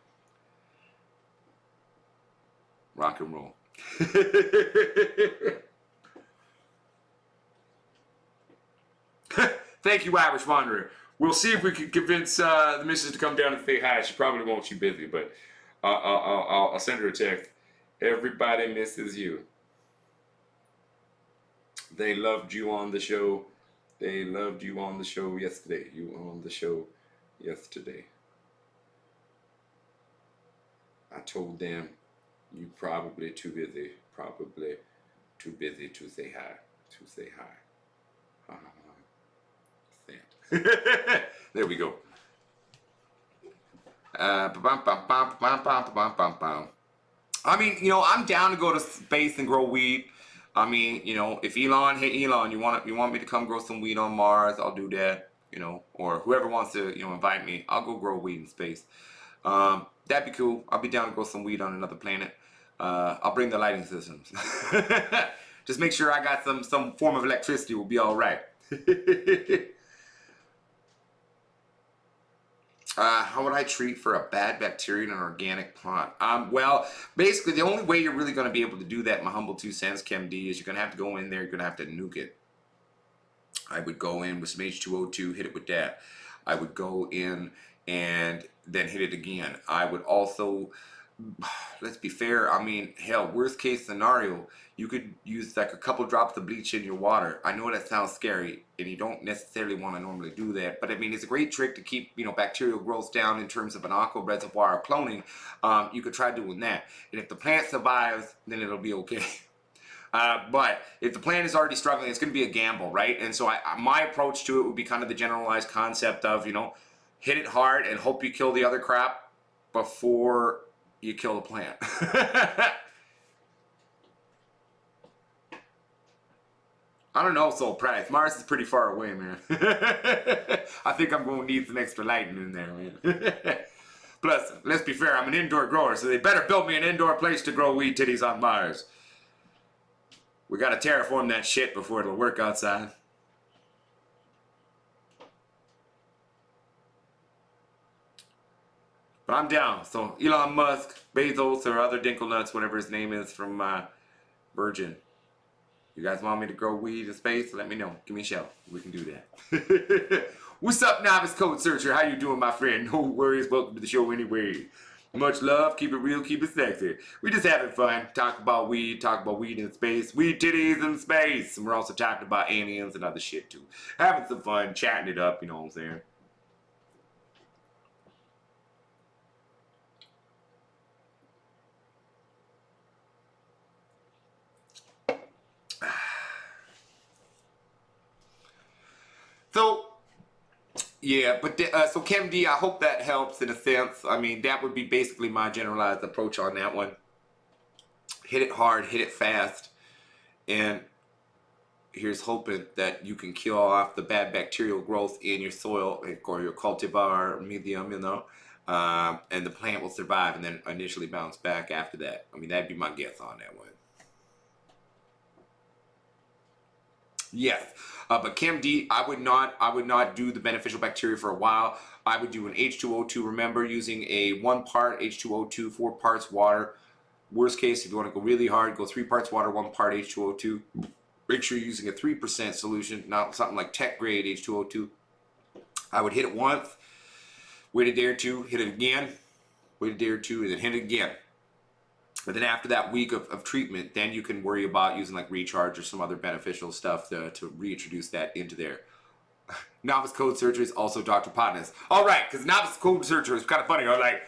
Rock and roll. Thank you, Irish Wanderer. We'll see if we can convince the missus to come down and say hi. She probably won't. She's busy, but I'll send her a text. Everybody misses you. They loved you on the show. They loved you on the show yesterday. You on the show yesterday. I told them you probably too busy. Probably too busy to say hi. To say hi. There we go. I mean, I'm down to go to space and grow weed. I mean, if Elon, hey Elon, you want me to come grow some weed on Mars? I'll do that. Or whoever wants to, invite me, I'll go grow weed in space. That'd be cool. I'll be down to grow some weed on another planet. I'll bring the lighting systems. Just make sure I got some form of electricity. Will be all right. How would I treat for a bad bacteria in an organic plant? Well, basically, the only way you're really going to be able to do that, in my humble 2 cents, ChemD, is you're going to have to go in there, you're going to have to nuke it. I would go in with some H2O2, hit it with that. I would go in and then hit it again. I would also, let's be fair, I mean, hell, worst case scenario, you could use like a couple drops of bleach in your water. I know that sounds scary, and you don't necessarily want to normally do that, but I mean, it's a great trick to keep, you know, bacterial growth down in terms of an aqua reservoir of cloning. You could try doing that, and if the plant survives, then it'll be okay. But if the plant is already struggling, it's going to be a gamble, right? And so my approach to it would be kind of the generalized concept of, you know, hit it hard and hope you kill the other crap before you kill the plant. I don't know, Soul Price. Mars is pretty far away, man. I think I'm going to need some extra lighting in there, man. Plus, let's be fair, I'm an indoor grower, so they better build me an indoor place to grow weed titties on Mars. We got to terraform that shit before it'll work outside. But I'm down. So Elon Musk, Bezos, or other Dinkle Nuts, whatever his name is from Virgin. You guys want me to grow weed in space? Let me know. Give me a shout. We can do that. What's up, Novice Code Searcher? How you doing, my friend? No worries. Welcome to the show anyway. Much love. Keep it real. Keep it sexy. We just having fun. Talk about weed in space. Weed titties in space. And we're also talking about aliens and other shit, too. Having some fun. Chatting it up. You know what I'm saying? So, yeah, but so ChemD, I hope that helps in a sense. I mean, that would be basically my generalized approach on that one. Hit it hard, hit it fast, and here's hoping that you can kill off the bad bacterial growth in your soil or your cultivar medium, you know, and the plant will survive and then initially bounce back after that. I mean, that'd be my guess on that one. Yes, but ChemD, I would not do the beneficial bacteria for a while. I would do an H2O2. Remember, using a 1 part H2O2, 4 parts water. Worst case, if you want to go really hard, go 3 parts water, 1 part H2O2. Make sure you're using a 3% solution, not something like tech grade H2O2. I would hit it once, wait a day or two, hit it again, wait a day or two, and then hit it again. But then after that week of treatment, then you can worry about using like recharge or some other beneficial stuff to reintroduce that into there. Novice Code Searcher is also Dr. Potness. All right, because Novice Code Searcher is kind of funny. I was like,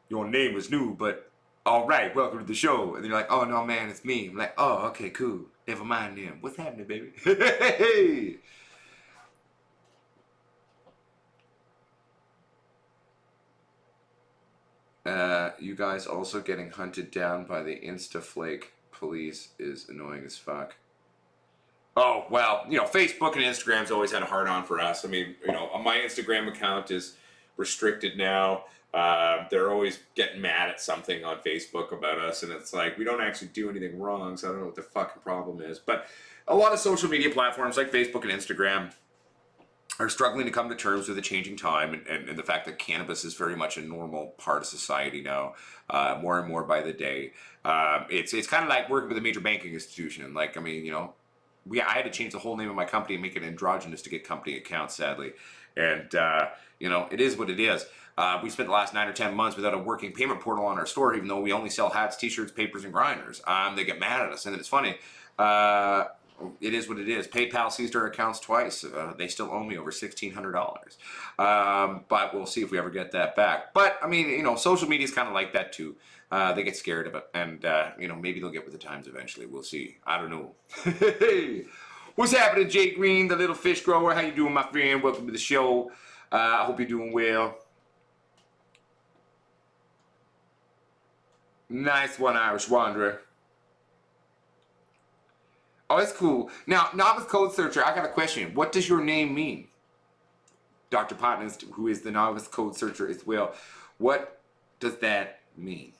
your name was new, but all right, welcome to the show. And they're like, oh, no, man, it's me. I'm like, oh, okay, cool. Never mind them. What's happening, baby? Hey. You guys also getting hunted down by the Instaflake police is annoying as fuck. Oh, well, you know, Facebook and Instagram's always had a hard on for us. I mean, you know, my Instagram account is restricted now. They're always getting mad at something on Facebook about us, and it's like, we don't actually do anything wrong, so I don't know what the fucking problem is. But a lot of social media platforms like Facebook and Instagram are struggling to come to terms with the changing time and the fact that cannabis is very much a normal part of society now, more and more by the day. It's kind of like working with a major banking institution. Like, I mean, you know, I had to change the whole name of my company and make it androgynous to get company accounts, sadly. And, you know, it is what it is. We spent the last 9 or 10 months without a working payment portal on our store, even though we only sell hats, t-shirts, papers, and grinders. They get mad at us, and it's funny. It is what it is. PayPal seized our accounts twice. They still owe me over $1,600. But we'll see if we ever get that back. But, I mean, you know, social media is kind of like that, too. They get scared of it. And, you know, maybe they'll get with the times eventually. We'll see. I don't know. Hey, what's happening, Jake Green, the little fish grower? How you doing, my friend? Welcome to the show. I hope you're doing well. Nice one, Irish Wanderer. Oh, it's cool. Now, Novice Code Searcher, I got a question. What does your name mean? Dr. Partners, who is the novice code searcher as well. What does that mean?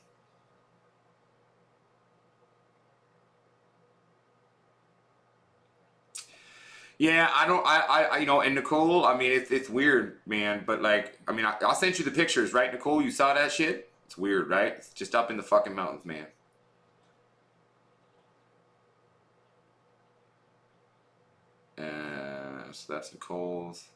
Yeah, I don't, you know, and Nicole, I mean, it's weird, man, but like, I mean, I'll send you the pictures, right, Nicole? You saw that shit? It's weird, right? It's just up in the fucking mountains, man. So that's Nicole's.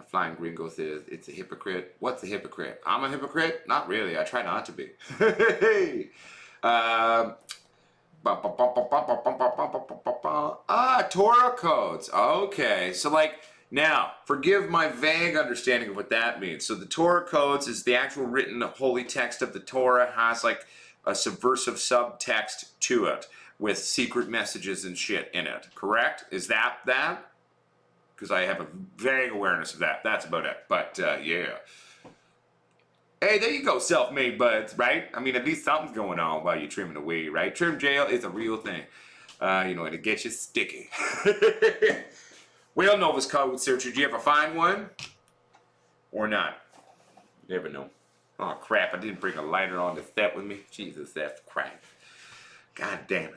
Flying Gringo says, it's a hypocrite. What's a hypocrite? I'm a hypocrite? Not really. I try not to be. Torah codes. Okay. So, like, now, forgive my vague understanding of what that means. So, the Torah codes is the actual written holy text of the Torah, has like a subversive subtext to it with secret messages and shit in it. Correct? Is that? Because I have a vague awareness of that. That's about it. But, yeah. Hey, there you go, self-made buds, right? I mean, at least something's going on while you're trimming away, right? Trim jail is a real thing. You know, and it gets you sticky. Well, Novus Code Searcher, did you ever find one? Or not? Never know. Oh, crap, I didn't bring a lighter on the set with me. Jesus, that's crap. God damn it.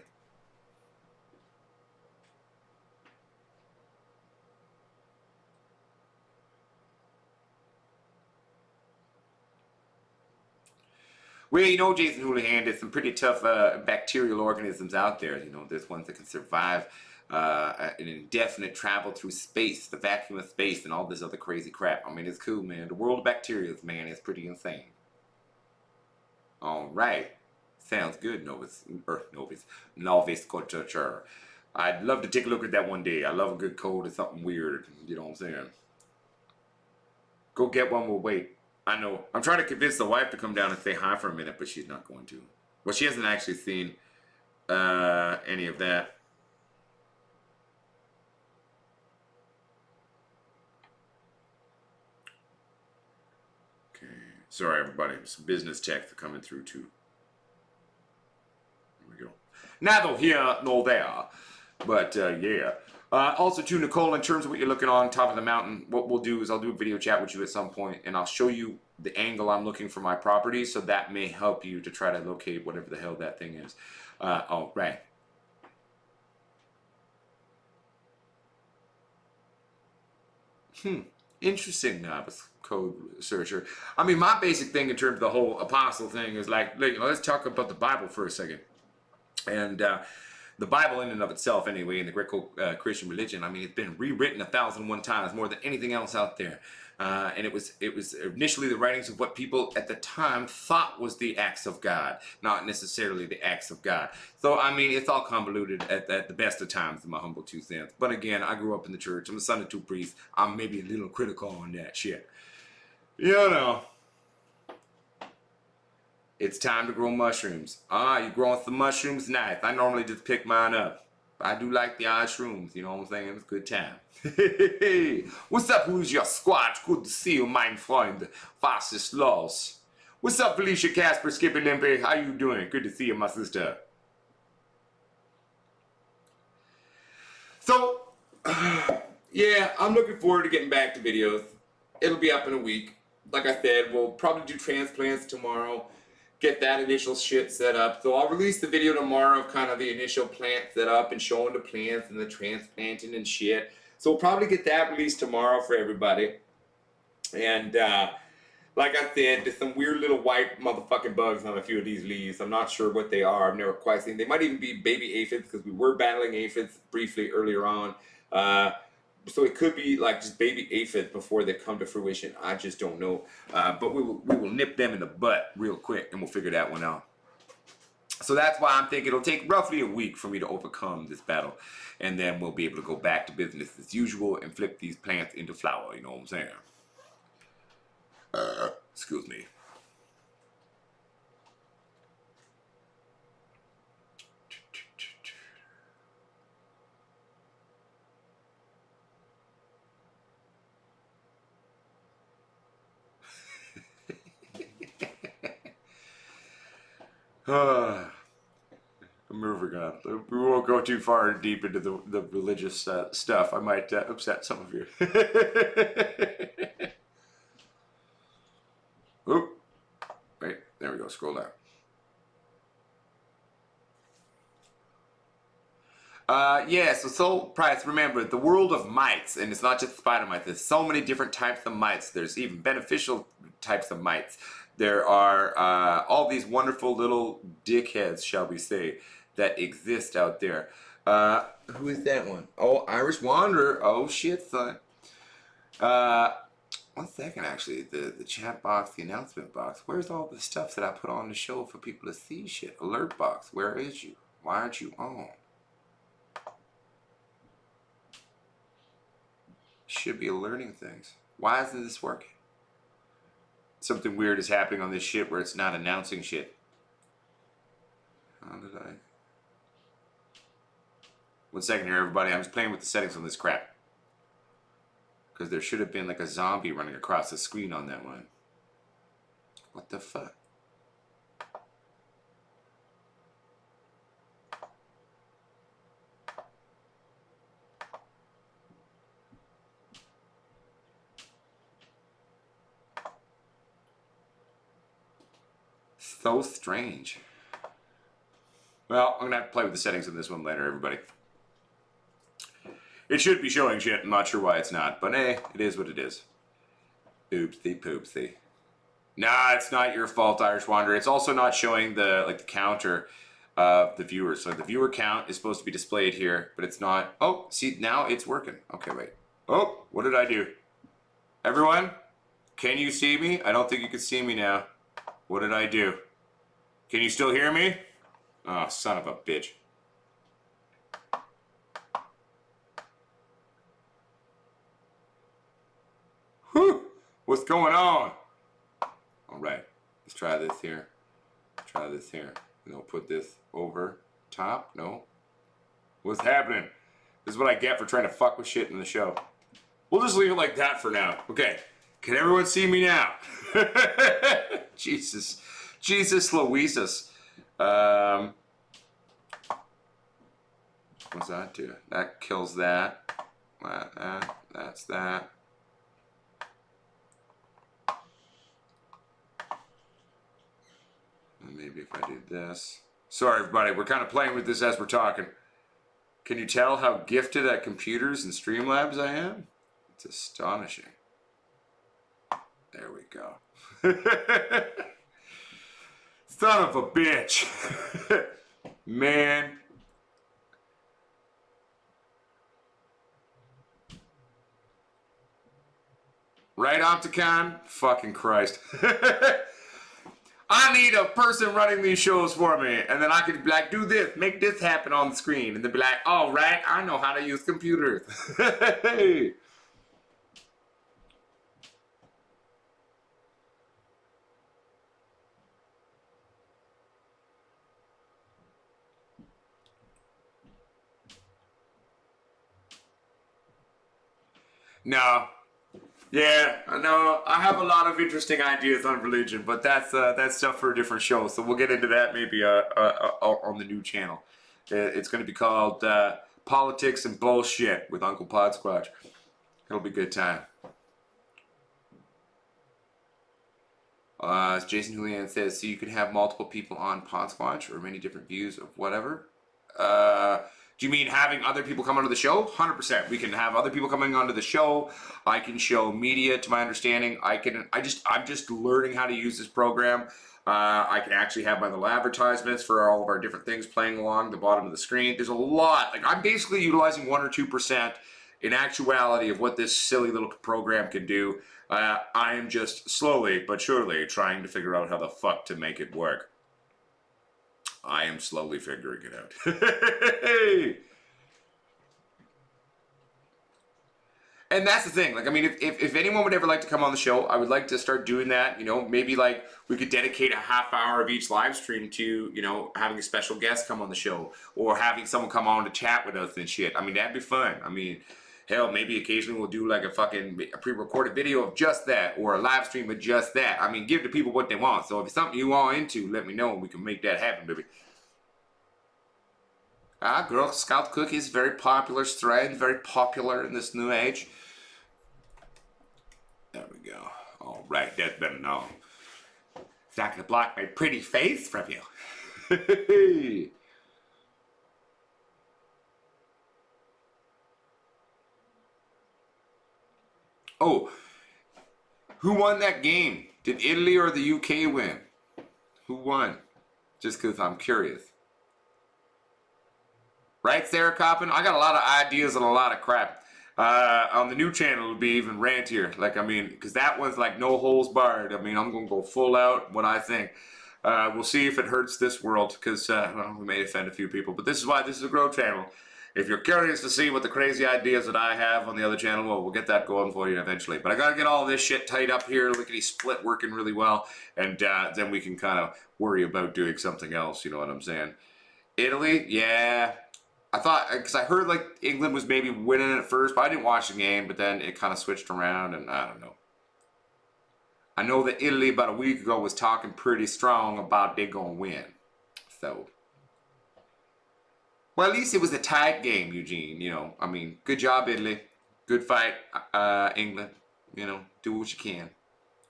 Well, you know, Jason Houlihan, there's some pretty tough bacterial organisms out there. You know, there's ones that can survive an indefinite travel through space, the vacuum of space, and all this other crazy crap. I mean, it's cool, man. The world of bacteria, man, is pretty insane. All right. Sounds good, novice culture. I'd love to take a look at that one day. I love a good code or something weird. You know what I'm saying? Go get one, we'll wait. I know. I'm trying to convince the wife to come down and say hi for a minute, but she's not going to. Well, she hasn't actually seen any of that. Okay. Sorry, everybody. Some business texts are coming through, too. Here we go. Neither here nor there. But, yeah. Also, too, Nicole, in terms of what you're looking on top of the mountain, what we'll do is I'll do a video chat with you at some point, and I'll show you the angle I'm looking for my property, so that may help you to try to locate whatever the hell that thing is. All right. Interesting, novice code searcher. I mean, my basic thing in terms of the whole apostle thing is like, let's talk about the Bible for a second. And the Bible in and of itself anyway, in the Greco-Christian religion, I mean, it's been rewritten 1,001 times, more than anything else out there. And it was initially the writings of what people at the time thought was the acts of God, not necessarily the acts of God. So, I mean, it's all convoluted at the best of times, in my humble 2 cents. But again, I grew up in the church. I'm a son of 2 priests. I'm maybe a little critical on that shit. You know. It's time to grow mushrooms. You growing some mushrooms? Nice. I normally just pick mine up. I do like the odd shrooms, you know what I'm saying? It's a good time. What's up, who's your squad? Good to see you, mein Freund. Fastest laws. What's up, Felicia Casper, Skippy Limpy? How you doing? Good to see you, my sister. So, yeah, I'm looking forward to getting back to videos. It'll be up in a week. Like I said, we'll probably do transplants tomorrow. Get that initial shit set up. So I'll release the video tomorrow of kind of the initial plant set up and showing the plants and the transplanting and shit. So we'll probably get that released tomorrow for everybody. And like I said, there's some weird little white motherfucking bugs on a few of these leaves. I'm not sure what they are. I've never quite seen. They might even be baby aphids because we were battling aphids briefly earlier on. So it could be like just baby aphids before they come to fruition. I just don't know. But we will nip them in the butt real quick and we'll figure that one out. So that's why I'm thinking it'll take roughly a week for me to overcome this battle. And then we'll be able to go back to business as usual and flip these plants into flower. You know what I'm saying? Excuse me. I'm moving on. We won't go too far deep into the religious stuff. I might upset some of you. Oop. Wait, there we go. Scroll down. So Price, remember, the world of mites, and it's not just spider mites, there's so many different types of mites. There's even beneficial types of mites. There are all these wonderful little dickheads, shall we say, that exist out there. Who is that one? Oh, Irish Wanderer. Oh, shit, son. 1 second, actually. The chat box, the announcement box. Where's all the stuff that I put on the show for people to see shit? Alert box. Where is you? Why aren't you on? Should be alerting things. Why isn't this working? Something weird is happening on this shit where it's not announcing shit. How did I... 1 second here, everybody. I'm just playing with the settings on this crap. Because there should have been like a zombie running across the screen on that one. What the fuck? So strange. Well, I'm gonna have to play with the settings on this one later, everybody. It should be showing shit. I'm not sure why it's not, but hey, it is what it is. Oopsie poopsie. Nah, it's not your fault, Irish Wanderer. It's also not showing the counter of the viewers. So the viewer count is supposed to be displayed here, but it's not. Oh, see, now it's working. Okay, wait. Oh, what did I do? Everyone, can you see me? I don't think you can see me now. What did I do? Can you still hear me? Oh, son of a bitch. Whew. What's going on? All right, let's try this here. Try this here. And I'll put this over top. No. What's happening? This is what I get for trying to fuck with shit in the show. We'll just leave it like that for now. Okay. Can everyone see me now? Jesus. Jesus Louises. What's that do? That kills that. That's that. And maybe if I do this. Sorry, everybody. We're kind of playing with this as we're talking. Can you tell how gifted at computers and Streamlabs I am? It's astonishing. There we go. Son of a bitch. Man. Right, Opticon? Fucking Christ. I need a person running these shows for me. And then I could be like, do this, make this happen on the screen. And they'd be like, all right, I know how to use computers. Hey. No. Yeah, I know. I have a lot of interesting ideas on religion, but that's stuff for a different show. So we'll get into that maybe on the new channel. It's going to be called Politics and Bullshit with Uncle Podsquatch. It'll be a good time. As Jason Julian says, so you can have multiple people on Podsquatch or many different views of whatever. Do you mean having other people come onto the show? 100%. We can have other people coming onto the show. I can show media, to my understanding. I'm just learning how to use this program. I can actually have my little advertisements for all of our different things playing along the bottom of the screen. There's a lot. Like, I'm basically utilizing 1 or 2% in actuality of what this silly little program can do. I am just slowly but surely trying to figure out how the fuck to make it work. I am slowly figuring it out. And that's the thing. Like, I mean, if anyone would ever like to come on the show, I would like to start doing that. You know, maybe like we could dedicate a half hour of each live stream to, you know, having a special guest come on the show or having someone come on to chat with us and shit. I mean, that'd be fun. I mean, hell, maybe occasionally we'll do like a pre-recorded video of just that or a live stream of just that. I mean, give the people what they want. So if it's something you all into, let me know and we can make that happen, baby. Girl Scout cookies, very popular strain, very popular in this new age. There we go. All right, that's better now. It's not gonna block my pretty face from you. Oh, who won that game? Did Italy or the UK win? Who won? Just because I'm curious. Right, Sarah Coppin? I got a lot of ideas and a lot of crap. On the new channel, it'll be even rantier. Like, I mean, because that one's like no holes barred. I mean, I'm going to go full out what I think. We'll see if it hurts this world, because well, we may offend a few people. But this is why this is a grow channel. If you're curious to see what the crazy ideas that I have on the other channel, well, we'll get that going for you eventually. But I got to get all this shit tight up here, lickety split working really well, and then we can kind of worry about doing something else, you know what I'm saying? Italy, yeah. I thought, because I heard like England was maybe winning at first, but I didn't watch the game, but then it kind of switched around, and I don't know. I know that Italy about a week ago was talking pretty strong about they gonna win. So, well, at least it was a tight game, Eugene, you know. I mean, good job, Italy. Good fight, England. You know, do what you can.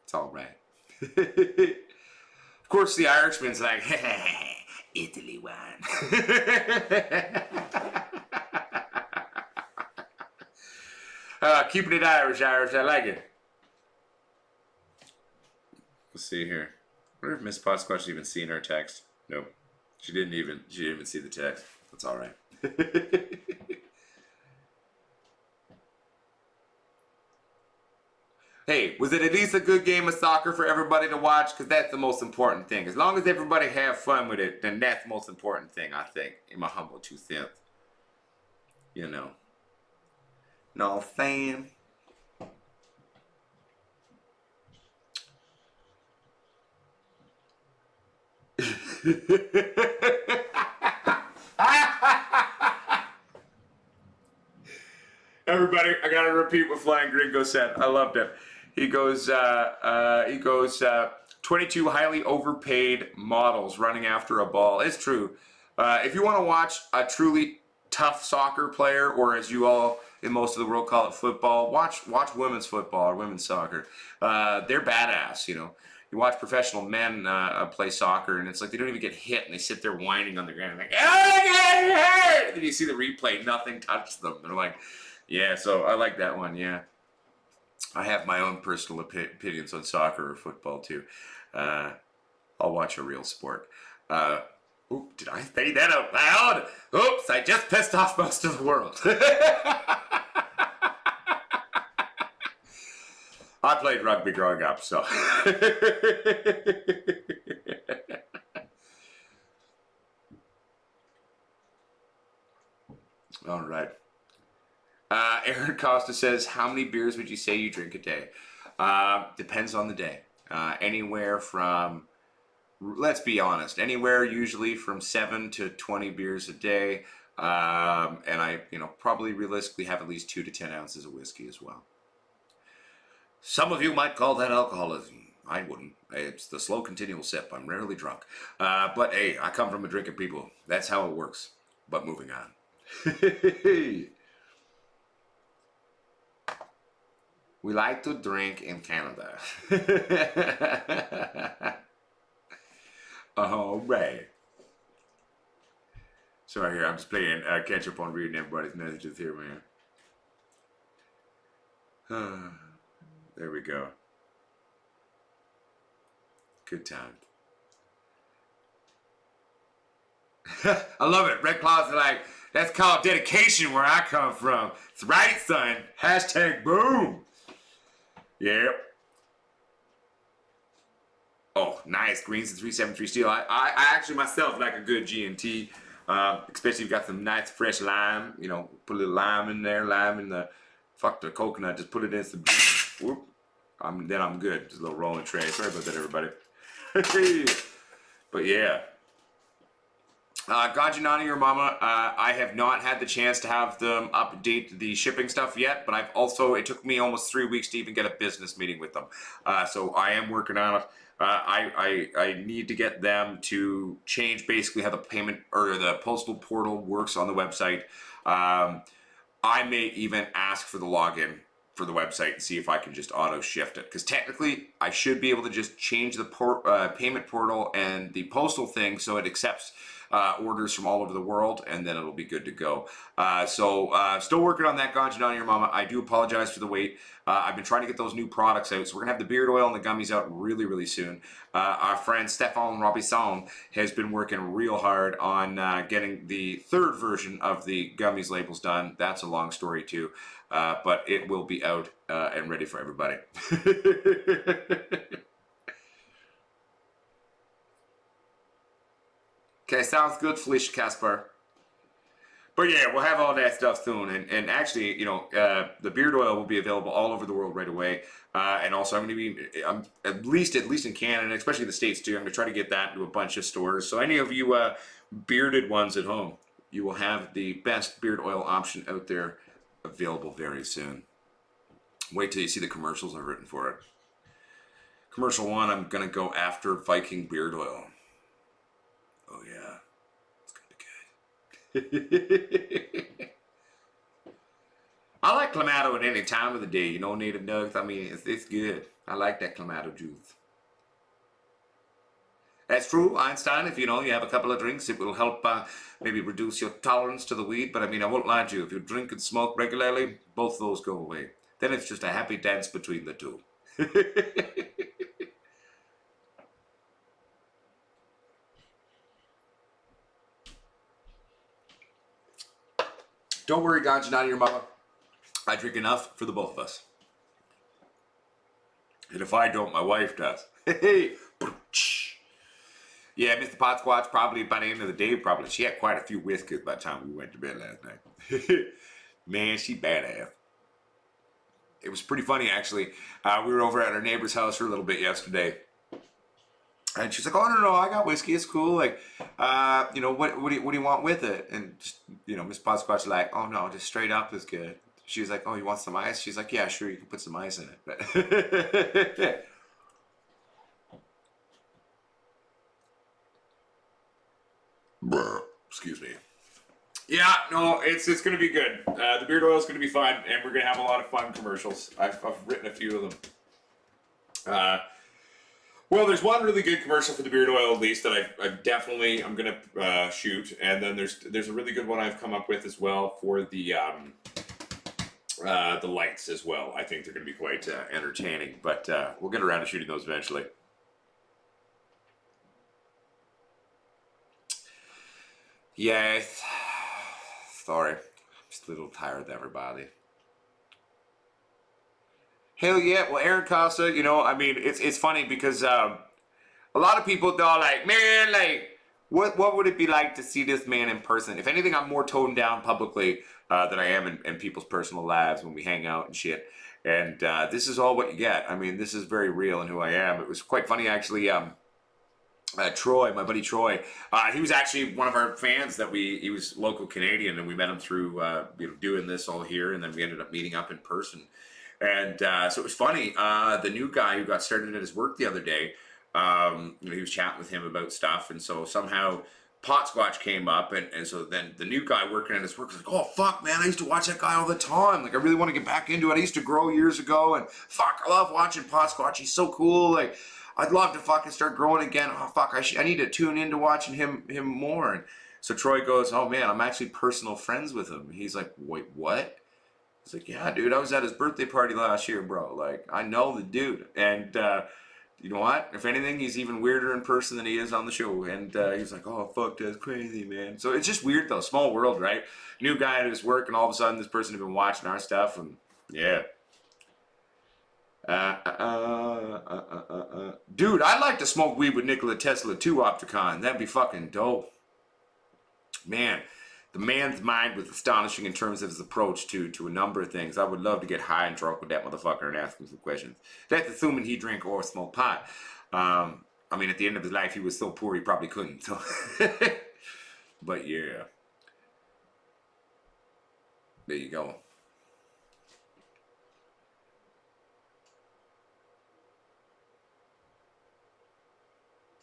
It's all right. Of course, the Irishman's like, Italy won. Keeping it Irish, I like it. Let's see here. I wonder if Miss Pottsquatch even seen her text. Nope. She didn't even see the text. That's all right. Hey, was it at least a good game of soccer for everybody to watch? Because that's the most important thing. As long as everybody have fun with it, then that's the most important thing, I think, in my humble 2 cents. You know. No fan. Everybody, I gotta repeat what Flying Gringo said. I loved it. He goes, 22 highly overpaid models running after a ball. It's true. If you want to watch a truly tough soccer player, or as you all in most of the world call it football, watch women's football or women's soccer. They're badass, you know. You watch professional men play soccer, and it's like they don't even get hit, and they sit there whining on the ground like, oh, and then you see the replay, nothing touched them. They're like, yeah, so I like that one, yeah. I have my own personal opinions on soccer or football, too. I'll watch a real sport. Oop, did I say that out loud? Oops, I just pissed off most of the world. I played rugby growing up, so. All right. Aaron Costa says, how many beers would you say you drink a day? Depends on the day. Anywhere from, let's be honest, anywhere usually from 7 to 20 beers a day. And I, probably realistically have at least 2 to 10 ounces of whiskey as well. Some of you might call that alcoholism. I wouldn't. It's the slow, continual sip. I'm rarely drunk. But hey, I come from a drinking people. That's how it works. But moving on. We like to drink in Canada. All right. Sorry, here, I'm just playing catch up on reading everybody's messages here, man. There we go. Good time. I love it. Red Cloud's like, that's called dedication where I come from. It's right, son. Hashtag boom. Yep. Oh, nice. Greens and 373 steel. I actually myself like a good G&T. Especially if you've got some nice fresh lime. Put a little lime in there. Lime in the, fuck the coconut. Just put it in some, whoop. Then I'm good. Just a little rolling tray. Sorry about that, everybody. But yeah. Ganja Nani or Mama, I have not had the chance to have them update the shipping stuff yet, but I've also, it took me almost 3 weeks to even get a business meeting with them. So I am working on it. I need to get them to change basically how the payment or the postal portal works on the website. I may even ask for the login for the website and see if I can just auto shift it, because technically I should be able to just change the payment portal and the postal thing so it accepts orders from all over the world, and then it'll be good to go. Still working on that, Ganja Nani Your Mama. I do apologize for the wait. I've been trying to get those new products out, so we're gonna have the beard oil and the gummies out really, really soon. Our friend Stefan Robinson has been working real hard on getting the third version of the gummies labels done. That's a long story too, but it will be out and ready for everybody. Okay, sounds good, Felicia Casper. But yeah, we'll have all that stuff soon, and actually, you know, the beard oil will be available all over the world right away. And also, I'm going to be, at least in Canada, and especially the States too. I'm going to try to get that into a bunch of stores. So any of you bearded ones at home, you will have the best beard oil option out there available very soon. Wait till you see the commercials I've written for it. Commercial 1, I'm going to go after Viking beard oil. Oh yeah, it's gonna be good. I like Clamato at any time of the day, you know, Native Nugs. I mean, it's good. I like that Clamato juice. That's true, Einstein. If you know you have a couple of drinks, it will help maybe reduce your tolerance to the weed. But I mean, I won't lie to you. If you drink and smoke regularly, both those go away. Then it's just a happy dance between the two. Don't worry, Ganja Nani Your Mama. I drink enough for the both of us. And if I don't, my wife does. Yeah, Mr. Potsquatch, probably by the end of the day, probably. She had quite a few whiskeys by the time we went to bed last night. Man, she badass. It was pretty funny, actually. We were over at our neighbor's house for a little bit yesterday. And she's like, oh, no, I got whiskey. It's cool. Like, you know, what do you want with it? And, just, you know, Miss Potsquatch's like, oh, no, just straight up is good. She was like, oh, you want some ice? She's like, yeah, sure, you can put some ice in it. But excuse me. Yeah, no, it's going to be good. The beard oil is going to be fun, and we're going to have a lot of fun commercials. I've written a few of them. Well, there's one really good commercial for the beard oil, at least, that I'm going to shoot, and then there's a really good one I've come up with as well for the lights as well. I think they're going to be quite entertaining, but we'll get around to shooting those eventually. Yes. Sorry. I'm just a little tired, everybody. Hell yeah. Well, Aaron Costa, you know, I mean, it's funny because a lot of people thought, like, man, like, what would it be like to see this man in person? If anything, I'm more toned down publicly than I am in people's personal lives when we hang out and shit. And this is all what you get. I mean, this is very real in who I am. It was quite funny, actually. Troy, my buddy Troy, he was actually one of our fans he was local Canadian, and we met him through you know, doing this all here, and then we ended up meeting up in person. And so it was funny. The new guy who got started at his work the other day, you know, he was chatting with him about stuff, and so somehow Potsquatch came up, and so then the new guy working at his work was like, oh fuck man, I used to watch that guy all the time, like I really want to get back into it. I used to grow years ago, and fuck, I love watching Potsquatch, he's so cool, like I'd love to fucking start growing again. Oh fuck, I need to tune into watching him more. And so Troy goes, oh man, I'm actually personal friends with him. He's like, wait, what? He's like, yeah, dude, I was at his birthday party last year, bro. Like, I know the dude. And you know what? If anything, he's even weirder in person than he is on the show. And he's like, oh fuck, that's crazy, man. So it's just weird though, small world, right? New guy at his work, and all of a sudden this person had been watching our stuff, and yeah. Dude, I'd like to smoke weed with Nikola Tesla too, Opticon. That'd be fucking dope. Man, the man's mind was astonishing in terms of his approach to a number of things. I would love to get high and drunk with that motherfucker and ask him some questions. That's assuming he drank or smoked pot. I mean, at the end of his life, he was so poor he probably couldn't. So But yeah, there you go.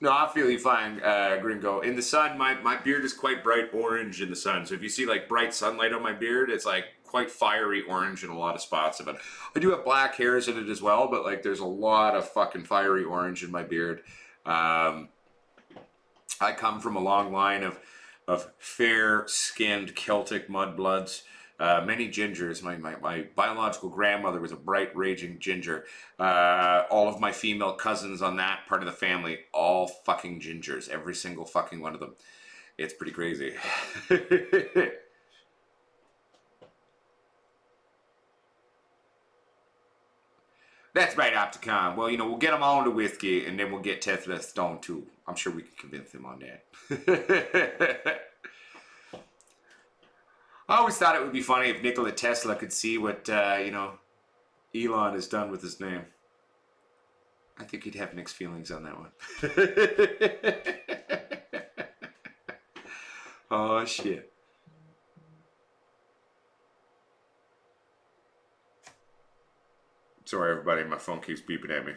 No, I feel you fine, Gringo. In the sun, my beard is quite bright orange in the sun. So if you see like bright sunlight on my beard, it's like quite fiery orange in a lot of spots of it. I do have black hairs in it as well, but like there's a lot of fucking fiery orange in my beard. I come from a long line of fair-skinned Celtic mudbloods. Many gingers. My biological grandmother was a bright, raging ginger. All of my female cousins on that part of the family, all fucking gingers. Every single fucking one of them. It's pretty crazy. That's right, Opticon. Well, you know, we'll get them all into whiskey, and then we'll get Tesla stoned too. I'm sure we can convince him on that. I always thought it would be funny if Nikola Tesla could see what, you know, Elon has done with his name. I think he'd have mixed feelings on that one. Oh, shit. Sorry, everybody. My phone keeps beeping at me.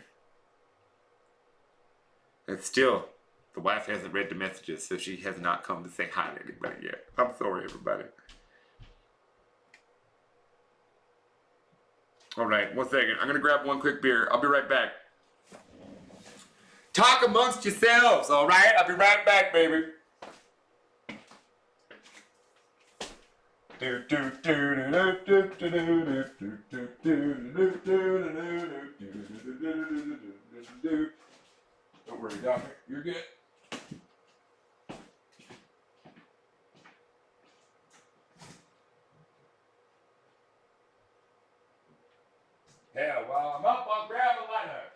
And still, the wife hasn't read the messages, so she has not come to say hi to anybody yet. I'm sorry, everybody. All right, 1 second. I'm going to grab one quick beer. I'll be right back. Talk amongst yourselves, all right? I'll be right back, baby. Don't worry, Doctor. You're good. Hell, while I'm up, I'll grab a lighter.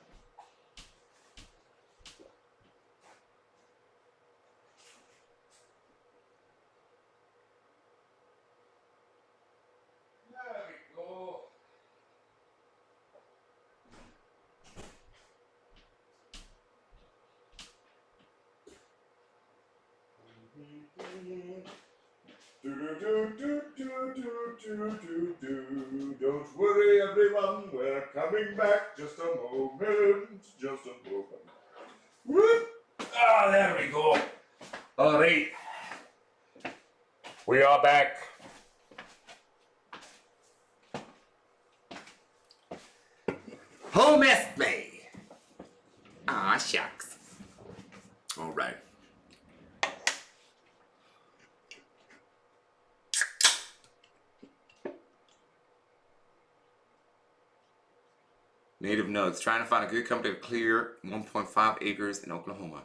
There we go. Don't worry, everyone, we're coming back. Just a moment, just a moment. Whoop! Ah, there we go. All right. We are back. Who missed me? Aw, shucks. All right. Native Nugs, trying to find a good company to clear 1.5 acres in Oklahoma.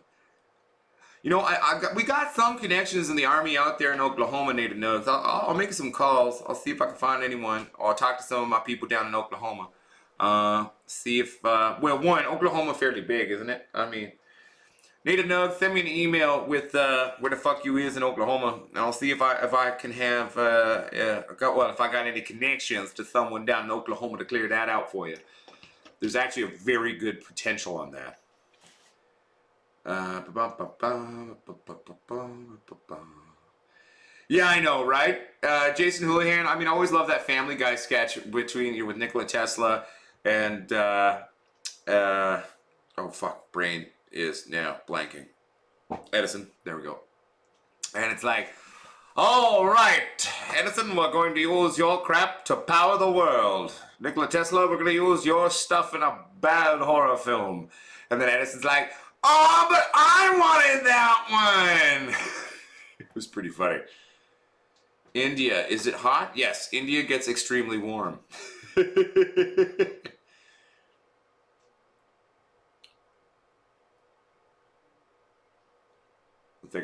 You know, we got some connections in the Army out there in Oklahoma, Native Nugs. I'll make some calls. I'll see if I can find anyone. Or I'll talk to some of my people down in Oklahoma. See if, well, one, Oklahoma fairly big, isn't it? I mean, Native Nugs, send me an email with where the fuck you is in Oklahoma. And I'll see if I can have, if I got any connections to someone down in Oklahoma to clear that out for you. There's actually a very good potential on that. Yeah, I know, right? Jason Houlihan. I mean, I always love that Family Guy sketch between you with Nikola Tesla and oh fuck, brain is now blanking. Edison. There we go. And it's like, all right, Edison, we're going to use your crap to power the world. Nikola Tesla, we're going to use your stuff in a bad horror film. And then Edison's like, oh, but I wanted that one. It was pretty funny. India, is it hot? Yes, India gets extremely warm. Thank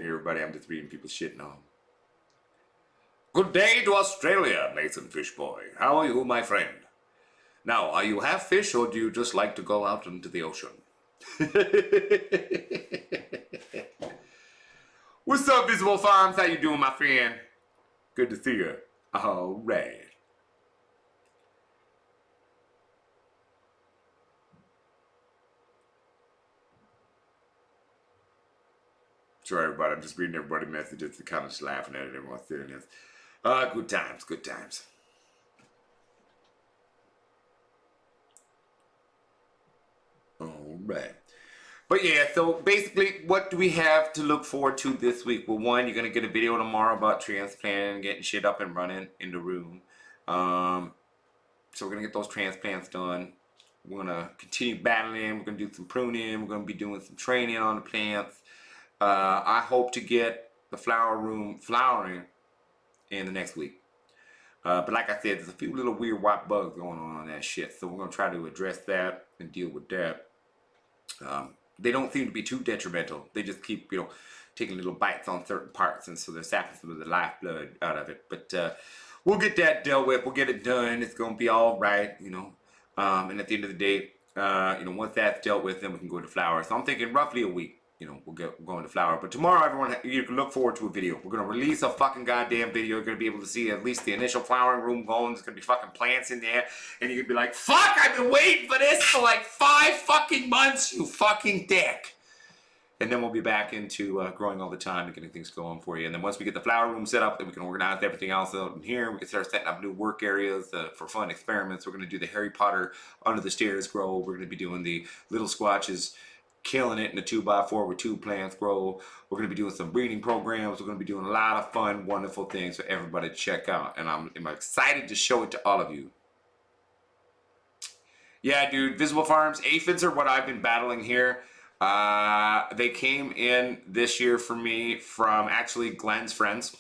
you, everybody. I'm just reading people's shit now. Good day to Australia, Nathan Fishboy. How are you, my friend? Now, are you half fish or do you just like to go out into the ocean? What's up, Visible Farms? How you doing, my friend? Good to see you. All right. Sorry, everybody. I'm just reading everybody's messages and kind of just laughing at it. Everyone's doing this. Good times, good times. All right. But yeah, so basically, what do we have to look forward to this week? Well, one, you're going to get a video tomorrow about transplanting, getting shit up and running in the room. So we're going to get those transplants done. We're going to continue battling. We're going to do some pruning. We're going to be doing some training on the plants. I hope to get the flower room flowering in the next week. But like I said, there's a few little weird white bugs going on that shit. So we're going to try to address that and deal with that. They don't seem to be too detrimental. They just keep, taking little bites on certain parts, and so they're sapping some of the lifeblood out of it. But we'll get that dealt with. We'll get it done. It's going to be all right, And at the end of the day, once that's dealt with, then we can go to flowers. So I'm thinking roughly a week. We'll go into flower. But tomorrow, everyone, you can look forward to a video. We're going to release a fucking goddamn video. You're going to be able to see at least the initial flowering room going. There's going to be fucking plants in there. And you're going to be like, fuck, I've been waiting for this for like 5 fucking months, you fucking dick. And then we'll be back into growing all the time and getting things going for you. And then once we get the flower room set up, then we can organize everything else out in here. We can start setting up new work areas for fun experiments. We're going to do the Harry Potter under the stairs grow. We're going to be doing the little squatches, killing it in the 2x4 with 2 plants grow. We're going to be doing some breeding programs. We're going to be doing a lot of fun, wonderful things for everybody to check out. And I'm excited to show it to all of you. Yeah, dude, Visible Farms, aphids are what I've been battling here. They came in this year for me from actually Glenn's friends.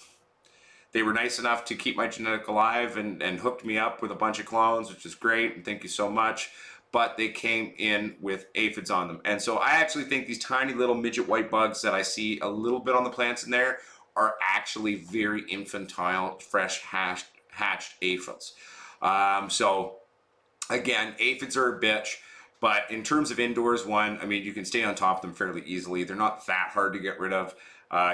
They were nice enough to keep my genetic alive and hooked me up with a bunch of clones, which is great, and thank you so much. But they came in with aphids on them. And so I actually think these tiny little midget white bugs that I see a little bit on the plants in there are actually very infantile, fresh hatched aphids. So again, aphids are a bitch. But in terms of indoors, you can stay on top of them fairly easily. They're not that hard to get rid of.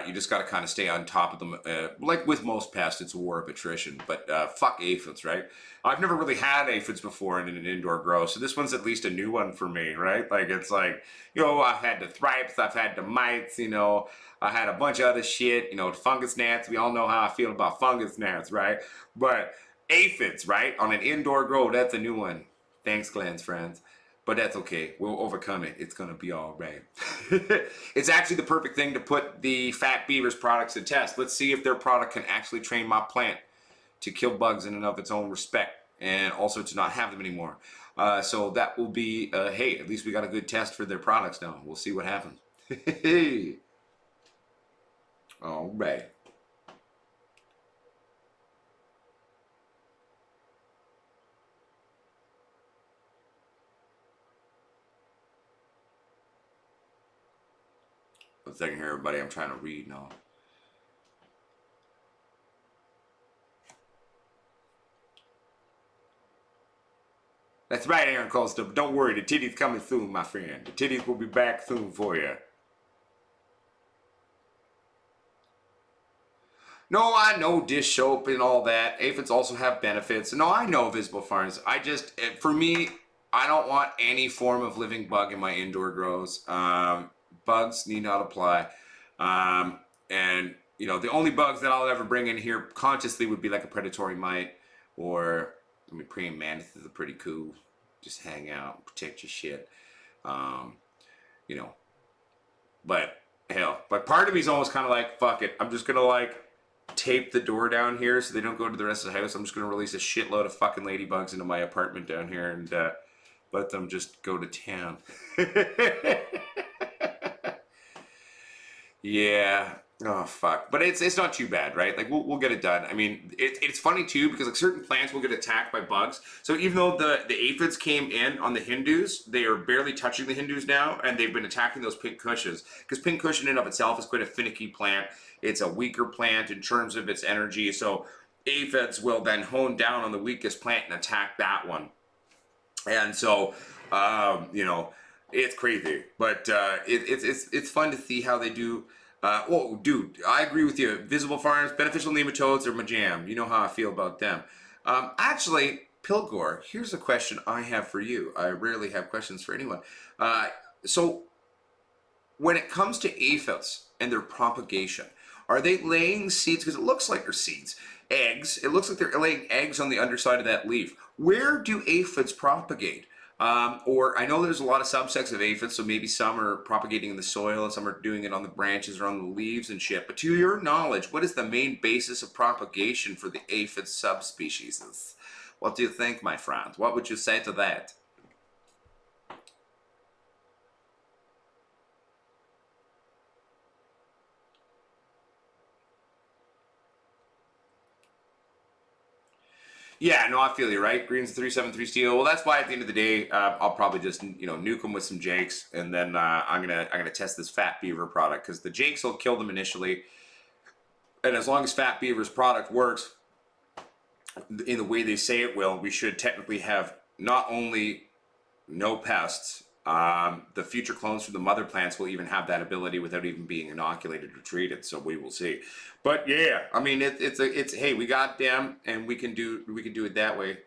You just got to kind of stay on top of them. Like with most pests, it's a war of attrition. But fuck aphids, right? I've never really had aphids before in an indoor grow, so this one's at least a new one for me, right? Like, it's like, I've had the thripes, I've had the mites, I had a bunch of other shit, the fungus gnats. We all know how I feel about fungus gnats, right? But aphids, right? On an indoor grow, that's a new one. Thanks, Glenn's friends. But that's okay. We'll overcome it. It's going to be all right. It's actually the perfect thing to put the Fat Beaver's products to test. Let's see if their product can actually train my plant to kill bugs in and of its own respect, and also to not have them anymore. So that will be, hey, at least we got a good test for their products now. We'll see what happens. All right. One second here, everybody. I'm trying to read now. That's right, Aaron Costa. But don't worry, the titties coming soon, my friend. The titties will be back soon for you. No, I know dish soap and all that. Aphids also have benefits. No, I know Visible Farms. For me, I don't want any form of living bug in my indoor grows. Bugs need not apply. And, the only bugs that I'll ever bring in here consciously would be like a predatory mite, or, praying mantises are pretty cool. Just hang out, protect your shit. But hell, but part of me is almost kind of like, fuck it. I'm just going to tape the door down here so they don't go to the rest of the house. I'm just going to release a shitload of fucking ladybugs into my apartment down here and let them just go to town. Yeah. Oh fuck. But it's not too bad, right? Like we'll get it done. It's funny too because certain plants will get attacked by bugs. So even though the aphids came in on the Hindus, they are barely touching the Hindus now, and they've been attacking those pink cushions. Because pink cushion in of itself is quite a finicky plant. It's a weaker plant in terms of its energy. So aphids will then hone down on the weakest plant and attack that one. And so it's crazy, but it's fun to see how they do. Oh, dude, I agree with you. Visible Farms, beneficial nematodes are my jam. You know how I feel about them. Actually, Pilgor, here's a question I have for you. I rarely have questions for anyone. So, when it comes to aphids and their propagation, are they laying seeds? Because it looks like they're seeds, eggs. It looks like they're laying eggs on the underside of that leaf. Where do aphids propagate? Or I know there's a lot of subsects of aphids, so maybe some are propagating in the soil and some are doing it on the branches or on the leaves and shit. But to your knowledge, what is the main basis of propagation for the aphid subspecies? What do you think, my friend? What would you say to that? Yeah, no, I feel you, right? Green's 373 steel. Well, that's why at the end of the day, I'll probably just nuke them with some jakes, and then I'm gonna test this Fat Beaver product because the jakes will kill them initially, and as long as Fat Beaver's product works in the way they say it will, we should technically have not only no pests. The future clones from the mother plants will even have that ability without even being inoculated or treated. So we will see. But yeah, I mean, it's hey, we got them, and we can do it that way.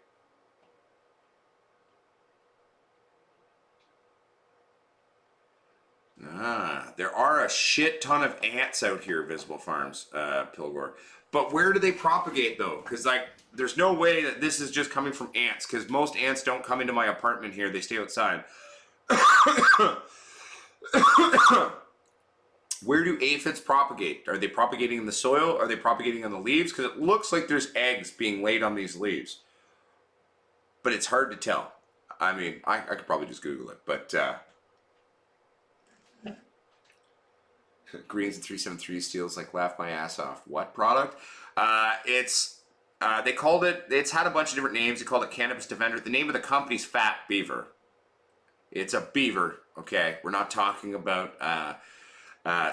There are a shit ton of ants out here, Visible Farms, Pilgor. But where do they propagate though? Because like, there's no way that this is just coming from ants. Because most ants don't come into my apartment here; they stay outside. Where do aphids propagate? Are they propagating in the soil? Are they propagating on the leaves? Because it looks like there's eggs being laid on these leaves. But it's hard to tell. I mean, I could probably just Google it. But Greens and 373 steals like laugh my ass off. What product? They called it, it's had a bunch of different names. They called it Cannabis Defender. The name of the company's Fat Beaver. It's a beaver, okay? We're not talking about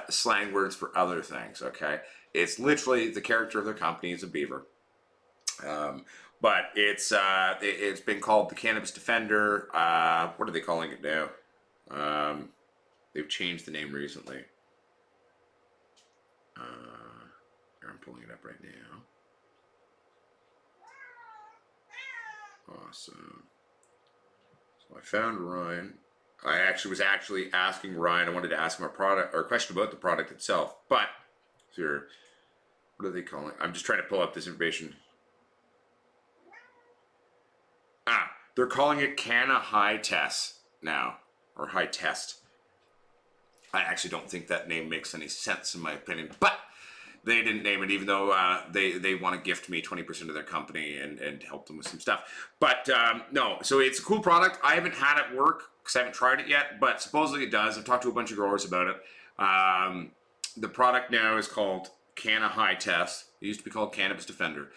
slang words for other things, okay? It's literally the character of their company is a beaver. But it's been called the Cannabis Defender. What are they calling it now? They've changed the name recently. I'm pulling it up right now. Awesome. So I found Ryan. I actually was asking Ryan. I wanted to ask him a question about the product itself. But here, what are they calling? I'm just trying to pull up this information. They're calling it Canna High Test now, or High Test. I actually don't think that name makes any sense in my opinion, but they didn't name it, even though they want to gift me 20% of their company and help them with some stuff. But no, so it's a cool product. I haven't had it work because I haven't tried it yet, but supposedly it does. I've talked to a bunch of growers about it. The product now is called Canna High Test. It used to be called Cannabis Defender.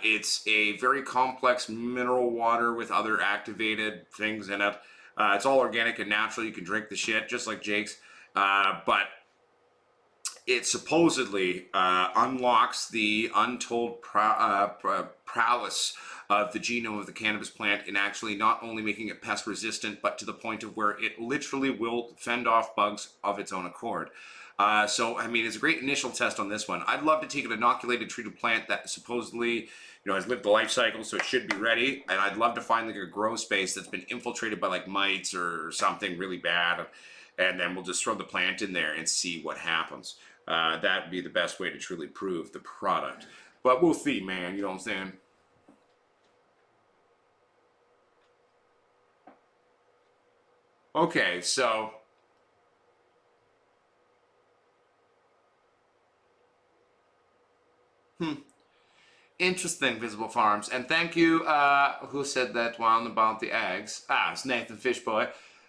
It's a very complex mineral water with other activated things in it. It's all organic and natural. You can drink the shit just like Jake's. But it supposedly unlocks the untold prowess of the genome of the cannabis plant in actually not only making it pest resistant, but to the point of where it literally will fend off bugs of its own accord. So, I mean, it's a great initial test on this one. I'd love to take an inoculated, treated plant that supposedly, has lived the life cycle, so it should be ready. And I'd love to find like a grow space that's been infiltrated by like mites or something really bad. And then we'll just throw the plant in there and see what happens. That'd be the best way to truly prove the product. But we'll see, man. You know what I'm saying? Okay, so interesting, Visible Farms. And thank you, who said that one about the eggs? It's Nathan Fishboy.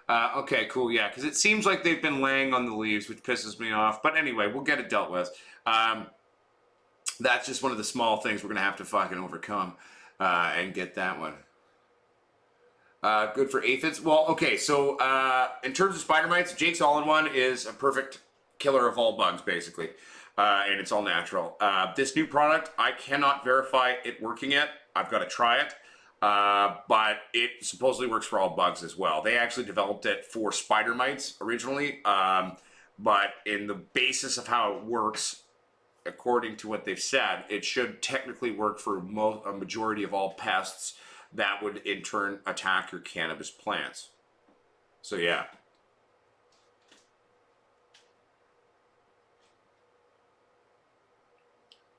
Okay, cool, yeah, because it seems like they've been laying on the leaves, which pisses me off. But anyway, we'll get it dealt with. That's just one of the small things we're going to have to fucking overcome and get that one. Good for aphids. Well, okay, so in terms of spider mites, Jake's All-in-One is a perfect killer of all bugs, basically. And it's all natural. This new product, I cannot verify it working yet. I've got to try it. But it supposedly works for all bugs as well. They actually developed it for spider mites originally. But in the basis of how it works, according to what they've said, it should technically work for a majority of all pests that would in turn attack your cannabis plants. So yeah.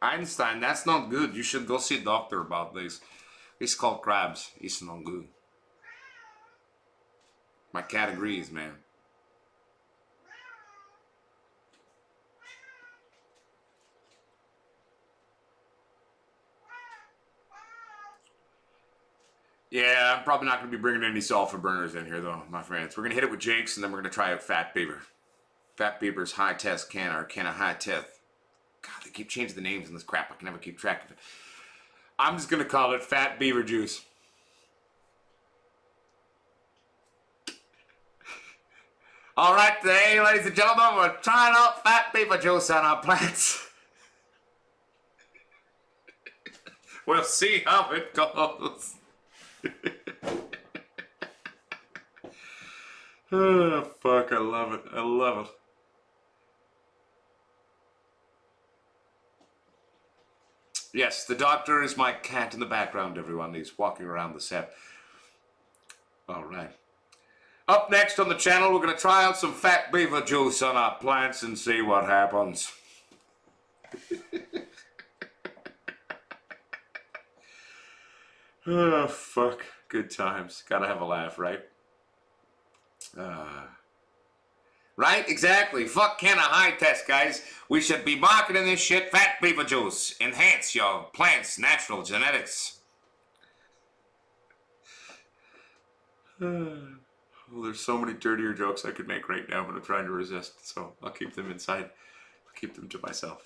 Einstein, that's not good. You should go see a doctor about this. It's called crabs. It's not good. My cat agrees, man. Yeah, I'm probably not going to be bringing any sulfur burners in here, though, my friends. We're going to hit it with Jake's, and then we're going to try out Fat Beaver. Fat Beaver's high test can, or can of high test. God, they keep changing the names in this crap. I can never keep track of it. I'm just going to call it Fat Beaver Juice. All right, today, ladies and gentlemen, we're trying out Fat Beaver Juice on our plants. We'll see how it goes. Oh, fuck, I love it. I love it. Yes, the doctor is my cat in the background, everyone. He's walking around the set. All right. Up next on the channel, we're going to try out some Fat Beaver Juice on our plants and see what happens. Oh, fuck. Good times. Gotta have a laugh, right? Right? Exactly. Fuck can of high test, guys. We should be marketing this shit Fat Beaver Juice. Enhance your plant's natural genetics. Well, there's so many dirtier jokes I could make right now, but I'm trying to resist, so I'll keep them inside. I'll keep them to myself.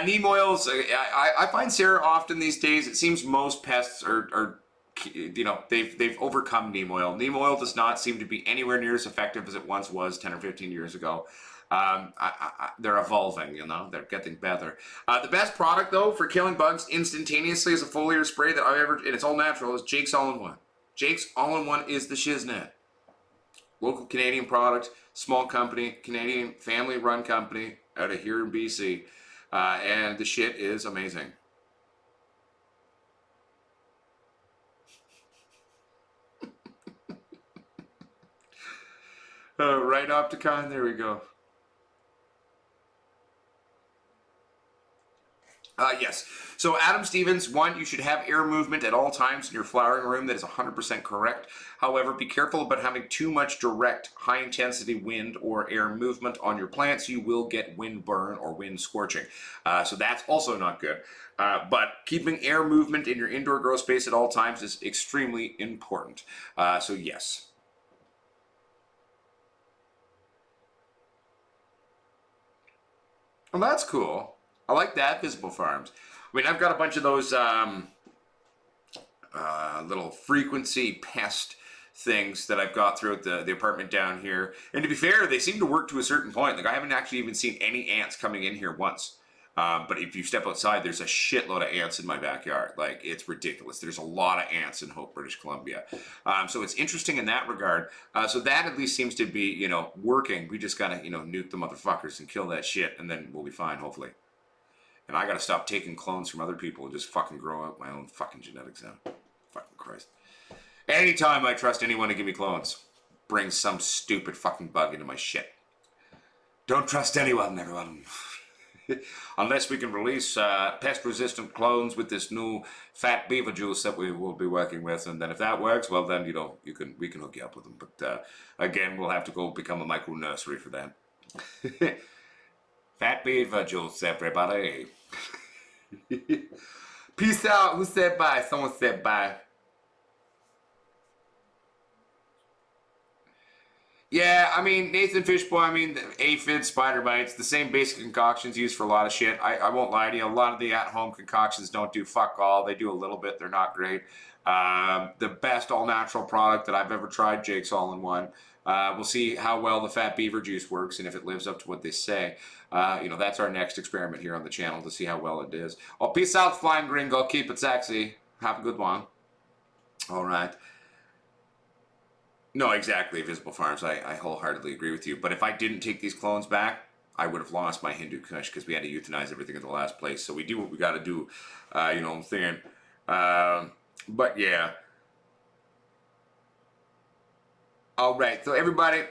Neem oils, I find Sarah often these days, it seems most pests are you know, they've overcome neem oil. Neem oil does not seem to be anywhere near as effective as it once was 10 or 15 years ago. They're evolving, you know, they're getting better. The best product, though, for killing bugs instantaneously as a foliar spray that I've ever, and it's all natural, is Jake's All-in-One. Jake's All-in-One is the shiznit. Local Canadian product, small company, Canadian family-run company out of here in BC. And the shit is amazing. Right, Opticon, there we go. Yes. So Adam Stevens, one, you should have air movement at all times in your flowering room. That is 100% correct. However, be careful about having too much direct high-intensity wind or air movement on your plants. You will get wind burn or wind scorching. So that's also not good. But keeping air movement in your indoor grow space at all times is extremely important. So yes. Well, that's cool. I like that, Visible Farms. I mean, I've got a bunch of those little frequency pest things that I've got throughout the apartment down here. And to be fair, they seem to work to a certain point. Like, I haven't actually even seen any ants coming in here once. But if you step outside, there's a shitload of ants in my backyard. Like, it's ridiculous. There's a lot of ants in Hope, British Columbia. So it's interesting in that regard. So that at least seems to be, you know, working. We just gotta, you know, nuke the motherfuckers and kill that shit, and then we'll be fine, hopefully. And I gotta stop taking clones from other people and just fucking grow out my own fucking genetics now. Fucking Christ. Anytime I trust anyone to give me clones, brings some stupid fucking bug into my shit. Don't trust anyone, everyone. Unless we can release pest-resistant clones with this new Fat Beaver Juice that we will be working with, and then if that works, well then, you know, we can hook you up with them. But again, we'll have to go become a micro nursery for that. Fat Beaver Juice, everybody. Peace out. Who said bye? Someone said bye. Yeah, I mean, Nathan Fishboy, I mean, aphids, spider bites, the same basic concoctions used for a lot of shit. I won't lie to you, a lot of the at-home concoctions don't do fuck all. They do a little bit, they're not great. The best all-natural product that I've ever tried, Jake's All-in-One. We'll see how well the Fat Beaver Juice works and if it lives up to what they say. You know, that's our next experiment here on the channel to see how well it is. Well, peace out, Flying Gringo. Keep it sexy. Have a good one. All right. No, exactly, Visible Farms. I wholeheartedly agree with you. But if I didn't take these clones back, I would have lost my Hindu Kush because we had to euthanize everything at the last place. So we do what we got to do, you know what I'm saying? But yeah. All right, so everybody,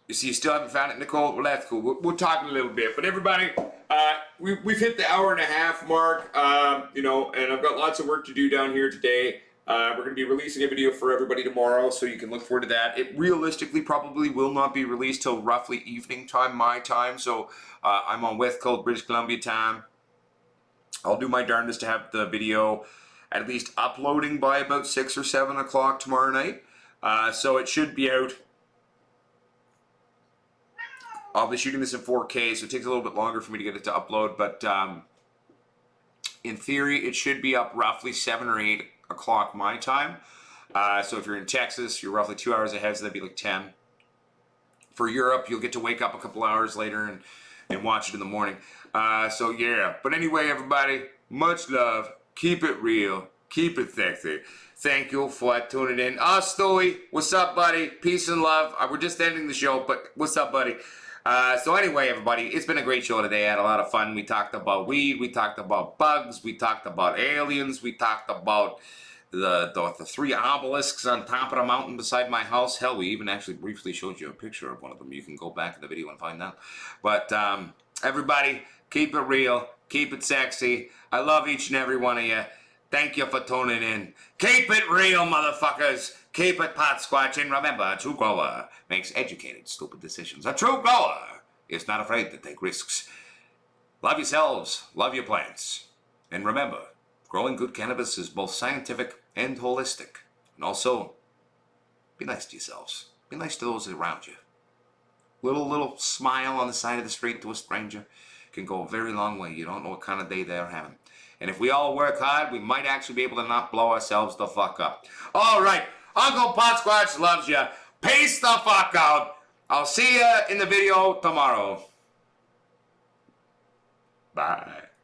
You see, you still haven't found it, Nicole? Well, that's cool. We'll talk in a little bit. But everybody, we've hit the hour-and-a-half mark, you know, and I've got lots of work to do down here today. We're going to be releasing a video for everybody tomorrow, so you can look forward to that. It realistically probably will not be released till roughly evening time, my time. So I'm on West Coast, British Columbia time. I'll do my darndest to have the video at least uploading by about 6 or 7 o'clock tomorrow night. So it should be out. I'll be shooting this in 4K, so it takes a little bit longer for me to get it to upload, but in theory, it should be up roughly 7 or 8 o'clock my time. So if you're in Texas, you're roughly 2 hours ahead, so that'd be like 10. For Europe, you'll get to wake up a couple hours later and watch it in the morning. So yeah, but anyway, everybody, much love. Keep it real. Keep it sexy. Thank you for tuning in. Stewie, what's up, buddy? Peace and love. We're just ending the show, but what's up, buddy? So anyway, everybody, it's been a great show today. I had a lot of fun. We talked about weed. We talked about bugs. We talked about aliens. We talked about the 3 obelisks on top of the mountain beside my house. Hell, we even actually briefly showed you a picture of one of them. You can go back in the video and find that. But everybody, keep it real. Keep it sexy. I love each and every one of you. Thank you for tuning in. Keep it real, motherfuckers. Keep it pot squatching. Remember, a true grower makes educated, stupid decisions. A true grower is not afraid to take risks. Love yourselves. Love your plants. And remember, growing good cannabis is both scientific and holistic. And also, be nice to yourselves. Be nice to those around you. Little smile on the side of the street to a stranger can go a very long way. You don't know what kind of day they're having. And if we all work hard, we might actually be able to not blow ourselves the fuck up. All right. Uncle Pot Squatch loves you. Peace the fuck out. I'll see you in the video tomorrow. Bye.